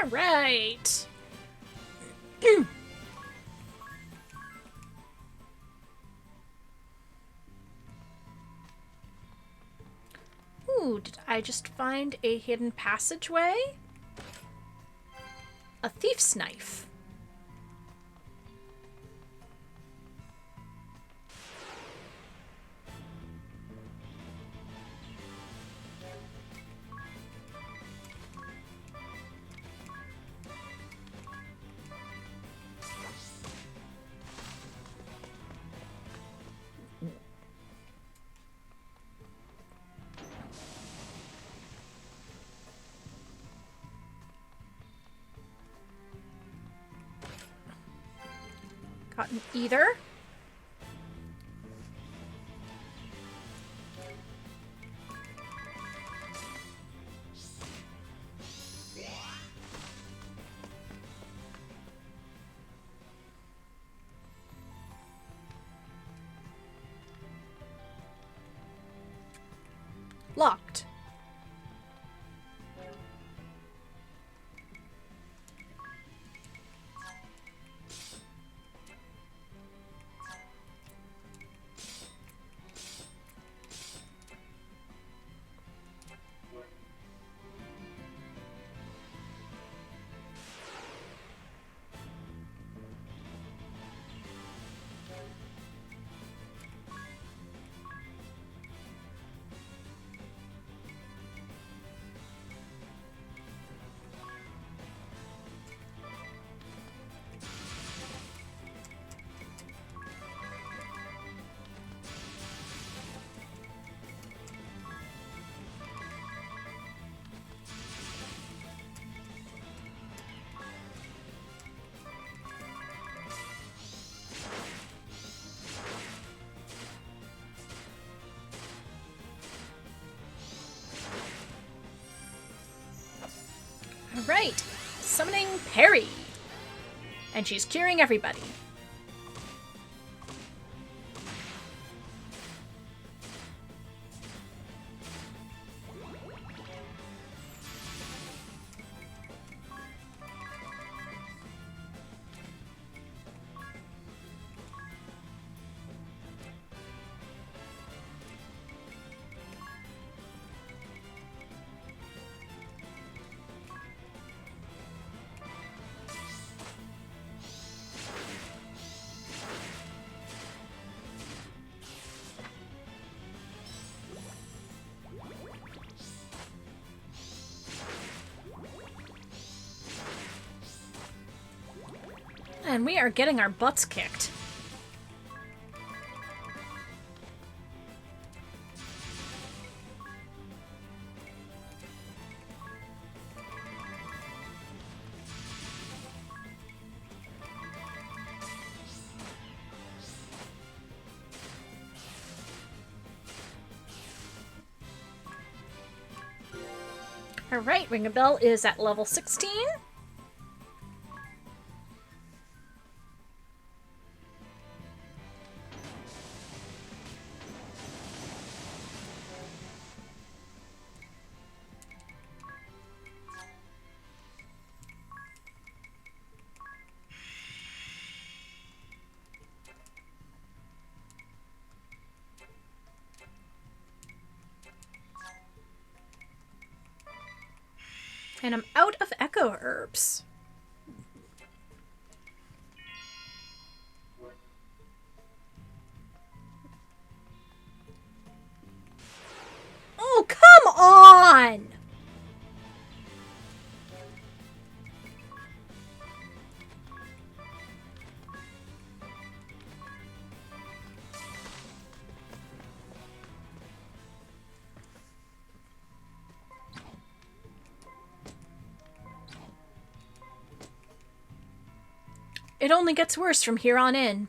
All right. Ooh, did I just find a hidden passageway? A thief's knife. Gotten either. Locked. Alright, summoning Perry. And she's curing everybody. And we are getting our butts kicked. Alright, Ring a Bell is at level 16. And I'm out of echo herbs. Oh, come on! It only gets worse from here on in.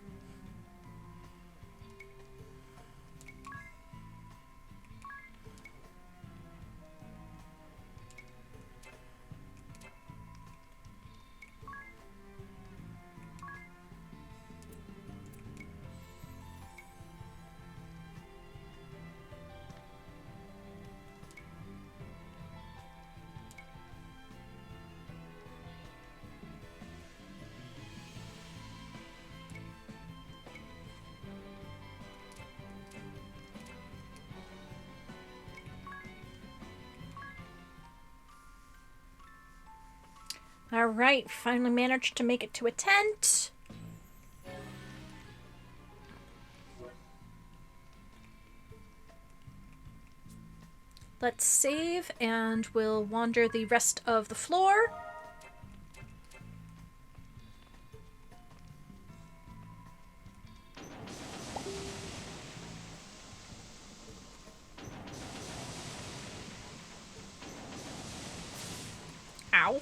Alright, finally managed to make it to a tent. Let's save and we'll wander the rest of the floor. Ow.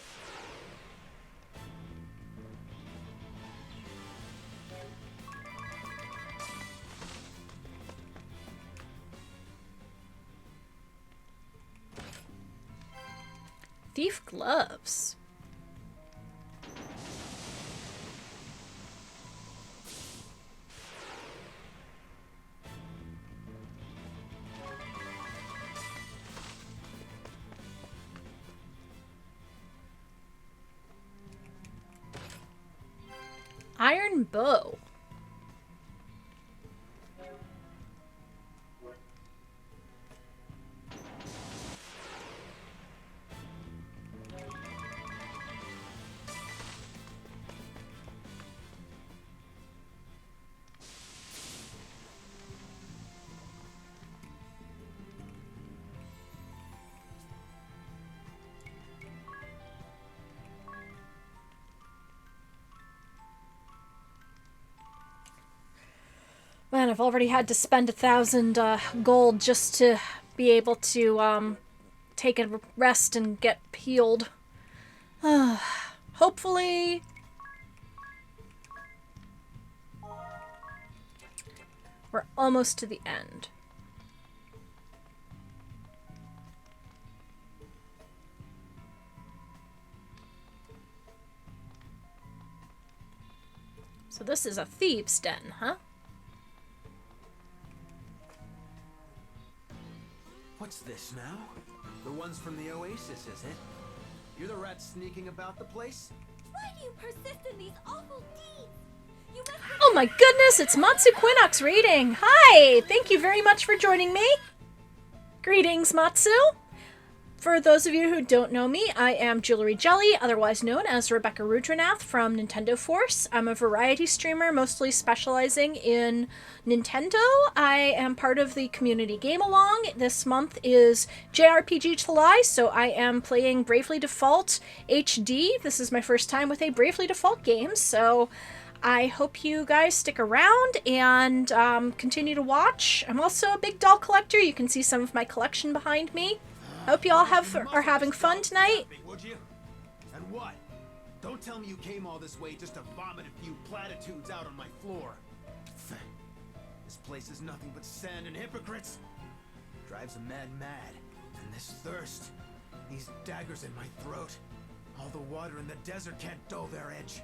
Thief gloves. Iron bow. Man, I've already had to spend 1,000 gold just to be able to take a rest and get healed. Hopefully... we're almost to the end. So this is a thieves' den, huh? What's this now? The ones from the Oasis, is it? You're the rat sneaking about the place? Why do you persist in these awful deeds? You must Oh my goodness, it's Matsu Quinox reading! Hi! Thank you very much for joining me. Greetings, Matsu. For those of you who don't know me, I am Jewelry Jelly, otherwise known as Rebecca Rudranath from Nintendo Force. I'm a variety streamer, mostly specializing in Nintendo. I am part of the community game along. This month is JRPG July, so I am playing Bravely Default HD. This is my first time with a Bravely Default game, so I hope you guys stick around and continue to watch. I'm also a big doll collector. You can see some of my collection behind me. I hope you all are having fun tonight. Would you? And what? Don't tell me you came all this way just to vomit a few platitudes out on my floor. This place is nothing but sand and hypocrites. Drives a man mad. And this thirst. These daggers in my throat. All the water in the desert can't dull their edge.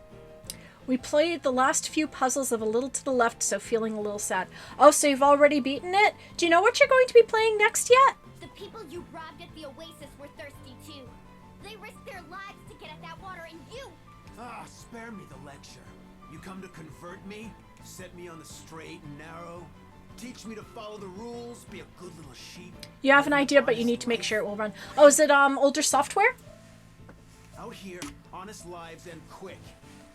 We played the last few puzzles of A Little to the Left, so feeling a little sad. Oh, so you've already beaten it? Do you know what you're going to be playing next yet? The people you robbed at the Oasis were thirsty too. They risked their lives to get at that water, and you... Ah, spare me the lecture. You come to convert me? Set me on the straight and narrow? Teach me to follow the rules? Be a good little sheep? You have an idea, but you need to make sure it will run. Oh, is it older software? Out here, honest lives end quick.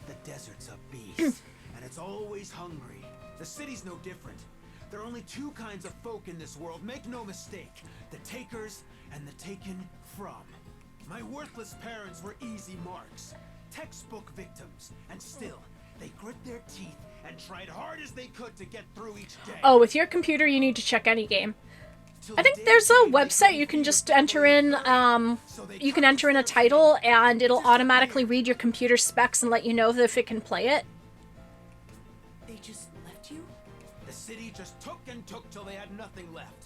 The desert's a beast, and it's always hungry. The city's no different. There are only two kinds of folk in this world, make no mistake. The takers and the taken from. My worthless parents were easy marks, textbook victims, and still, they grit their teeth and tried hard as they could to get through each day. Oh, with your computer, you need to check any game. I think there's a website you can just enter in, you can enter in a title, and it'll automatically read your computer specs and let you know if it can play it. They just left you? The city just took and took till they had nothing left.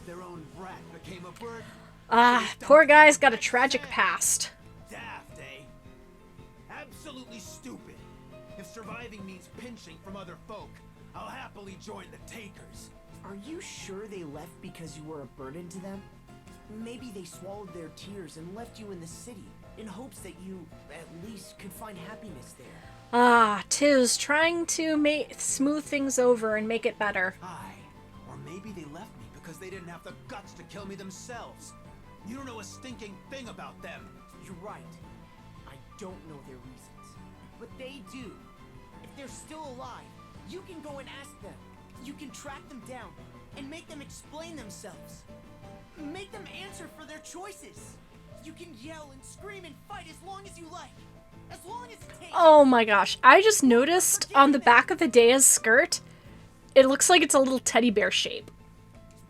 Their own brat became a bird. Ah, poor guy's got a tragic past. Daft, eh? Absolutely stupid. If surviving means pinching from other folk, I'll happily join the takers. Are you sure they left because you were a burden to them? Maybe they swallowed their tears and left you in the city in hopes that you, at least, could find happiness there. Ah, Tiz, trying to smooth things over and make it better. Aye. Or maybe they left me because they didn't have the guts to kill me themselves. You don't know a stinking thing about them. You're right. I don't know their reasons. But they do. If they're still alive, you can go and ask them. You can track them down and make them explain themselves. Make them answer for their choices. You can yell and scream and fight as long as you like. As long as it takes. Oh my gosh, I just noticed on the back of the Dea's skirt, it looks like it's a little teddy bear shape.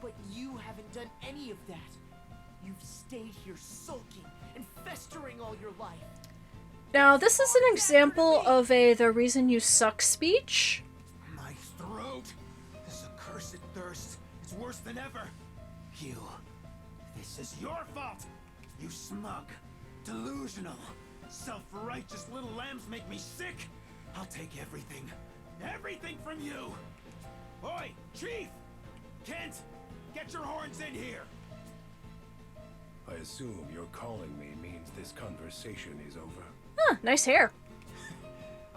But you haven't done any of that. You've stayed here sulking and festering all your life. Now, this is an example of the reason you suck speech. My throat. This accursed thirst. It's worse than ever. You. This is your fault. You smug, Delusional. Self-righteous little lambs make me sick. I'll take everything. Everything from you! Oi, Chief! Kent! Get your horns in here! I assume your calling me means this conversation is over. Huh, nice hair.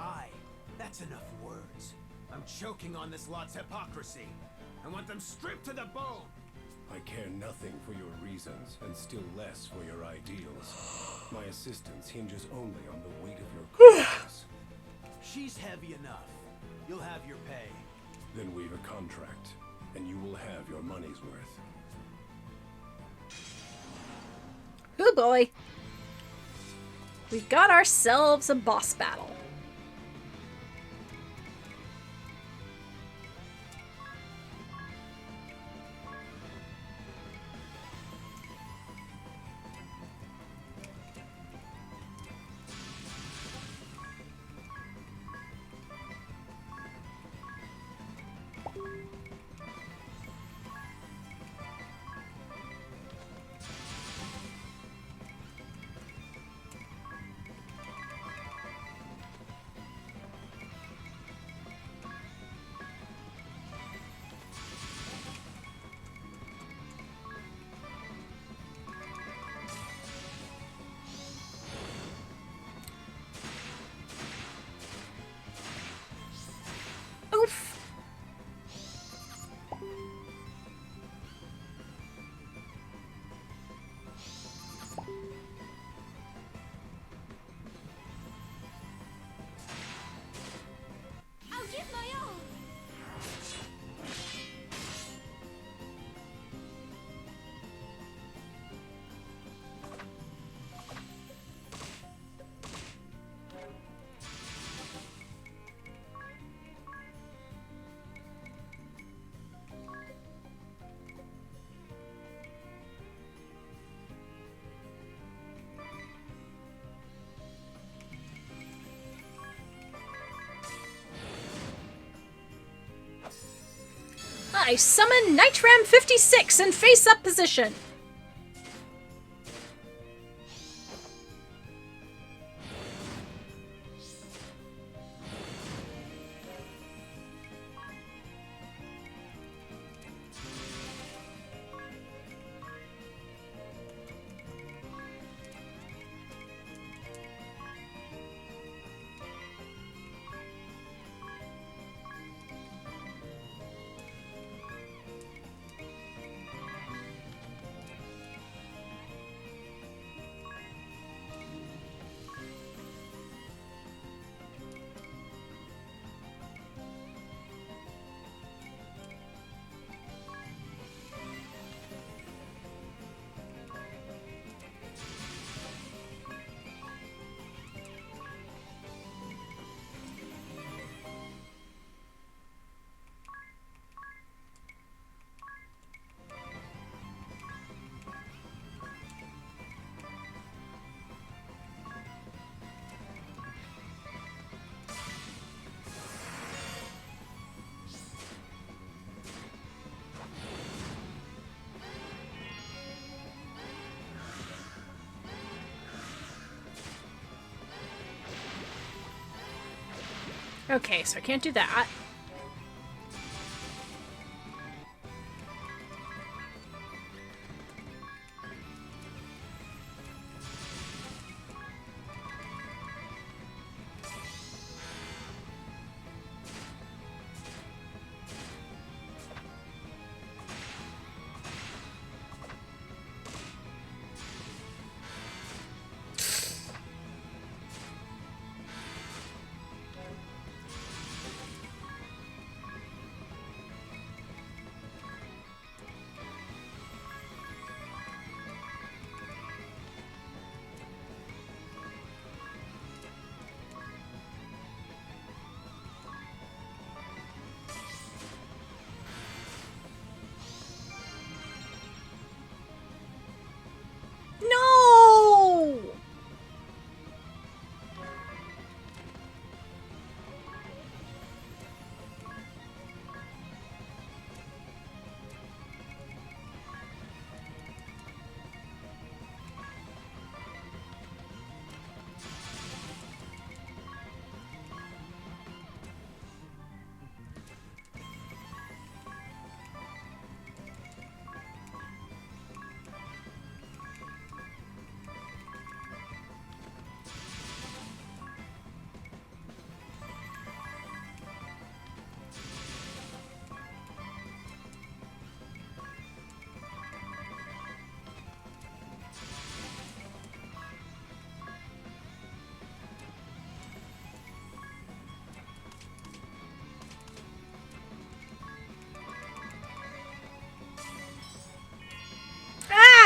Aye, that's enough words. I'm choking on this lot's hypocrisy. I want them stripped to the bone! I care nothing for your reasons, and still less for your ideals. My assistance hinges only on the weight of your cause. She's heavy enough. You'll have your pay. Then we've a contract, and you will have your money's worth. Oh boy. We've got ourselves a boss battle. Oof. I'll give my all. I summon Nitram 56 in face-up position. Okay, so I can't do that.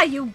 you.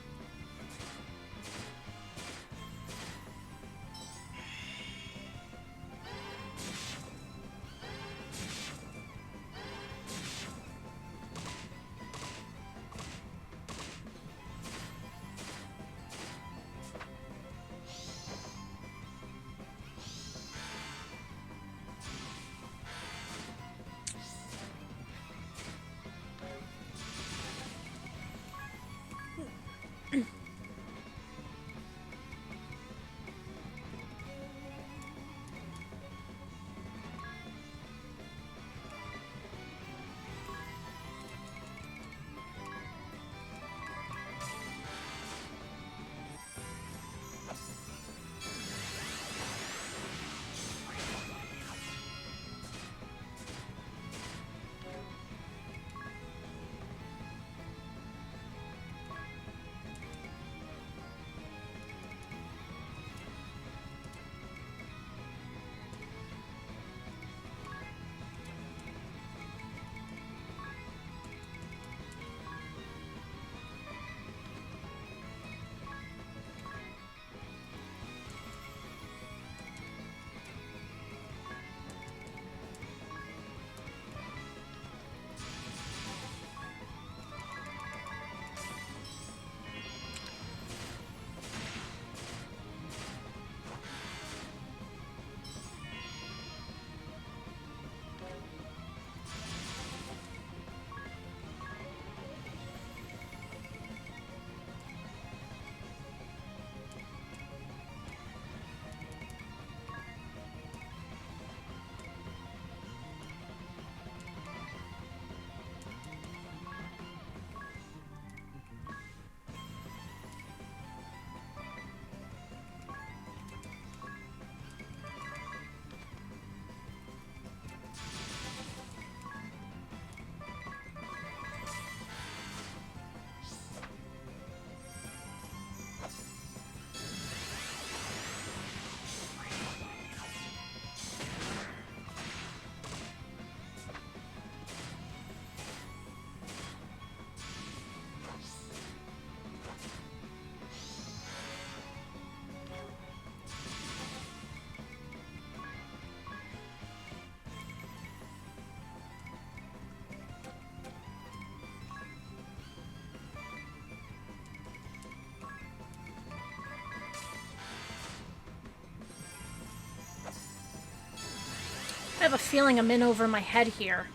I have a feeling I'm in over my head here.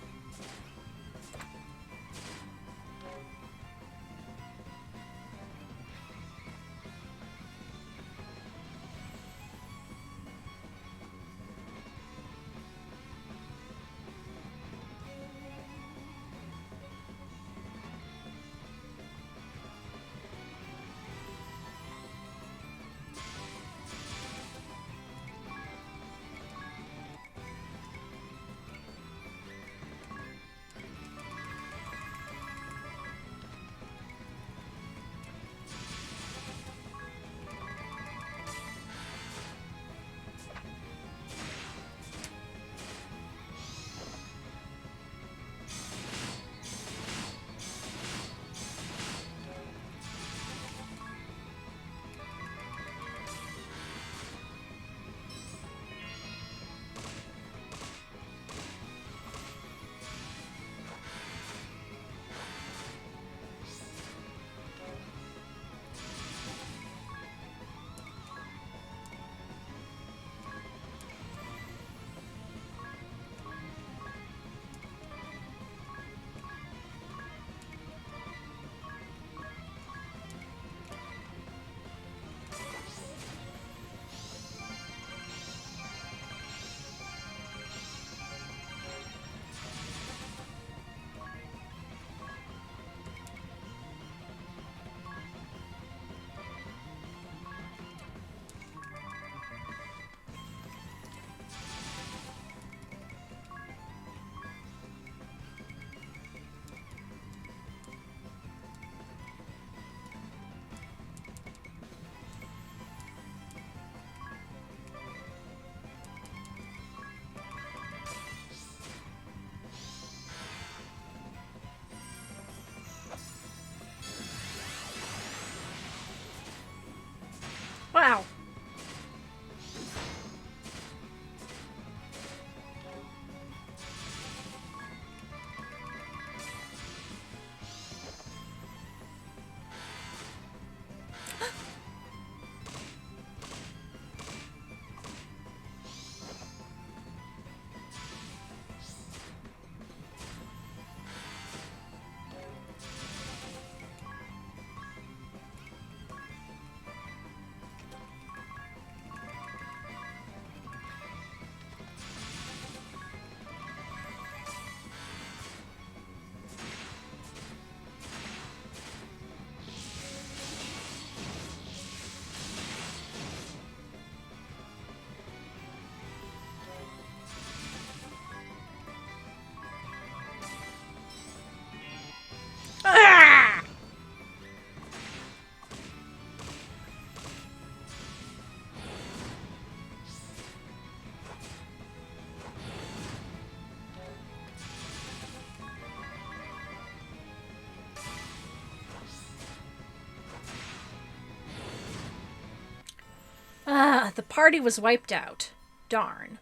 The party was wiped out. Darn.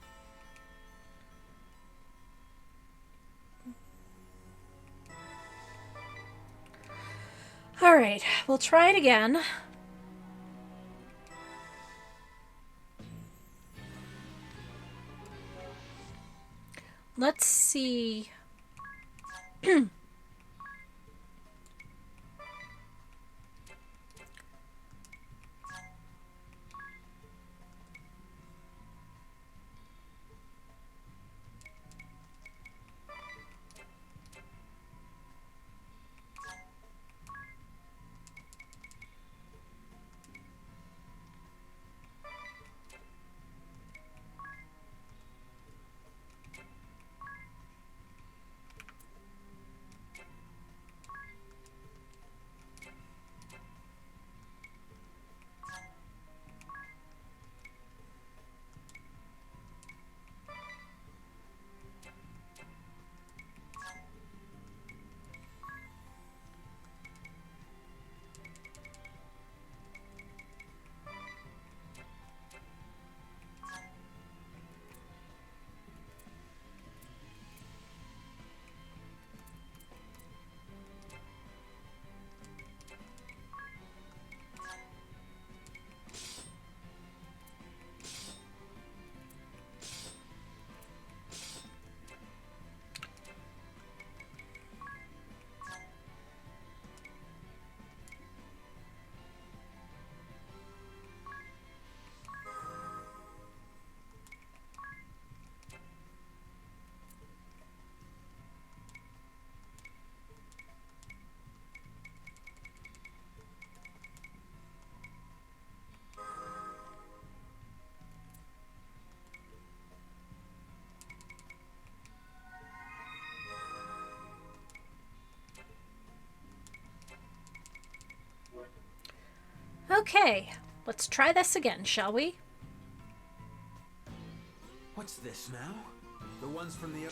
Alright, we'll try it again. Let's see. Okay, let's try this again, shall we? What's this now? The ones from the...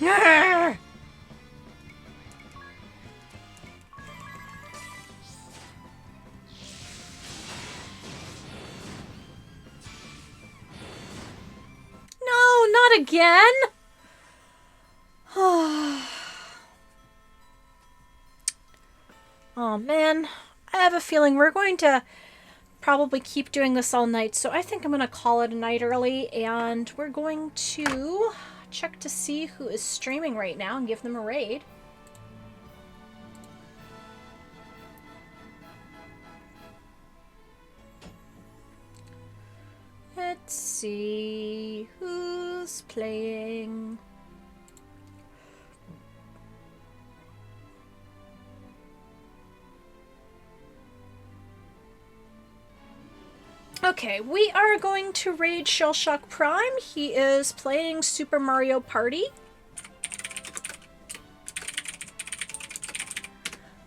Arrgh! No, not again! Oh man, I have a feeling we're going to probably keep doing this all night, so I think I'm going to call it a night early, and we're going to check to see who is streaming right now and give them a raid. Let's see who's playing. Okay, we are going to raid Shellshock Prime. He is playing Super Mario Party.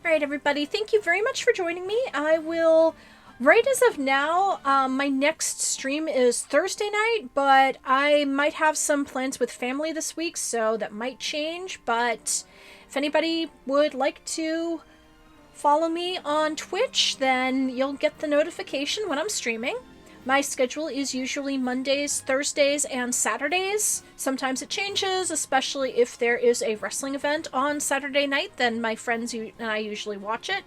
Alright everybody, thank you very much for joining me. I will, right as of now, my next stream is Thursday night, but I might have some plans with family this week, so that might change. But if anybody would like to follow me on Twitch, then you'll get the notification when I'm streaming. My schedule is usually Mondays, Thursdays, and Saturdays. Sometimes it changes, especially if there is a wrestling event on Saturday night, then my friends and I usually watch it.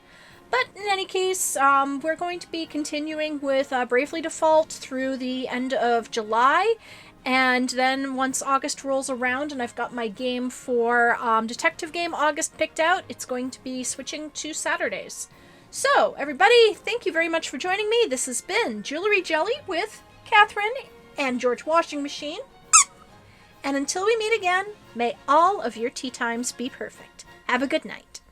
But in any case, we're going to be continuing with Bravely Default through the end of July. And then once August rolls around and I've got my game for Detective Game August picked out, it's going to be switching to Saturdays. So, everybody, thank you very much for joining me. This has been Jewelry Jelly with Catherine and George Washing Machine. And until we meet again, may all of your tea times be perfect. Have a good night.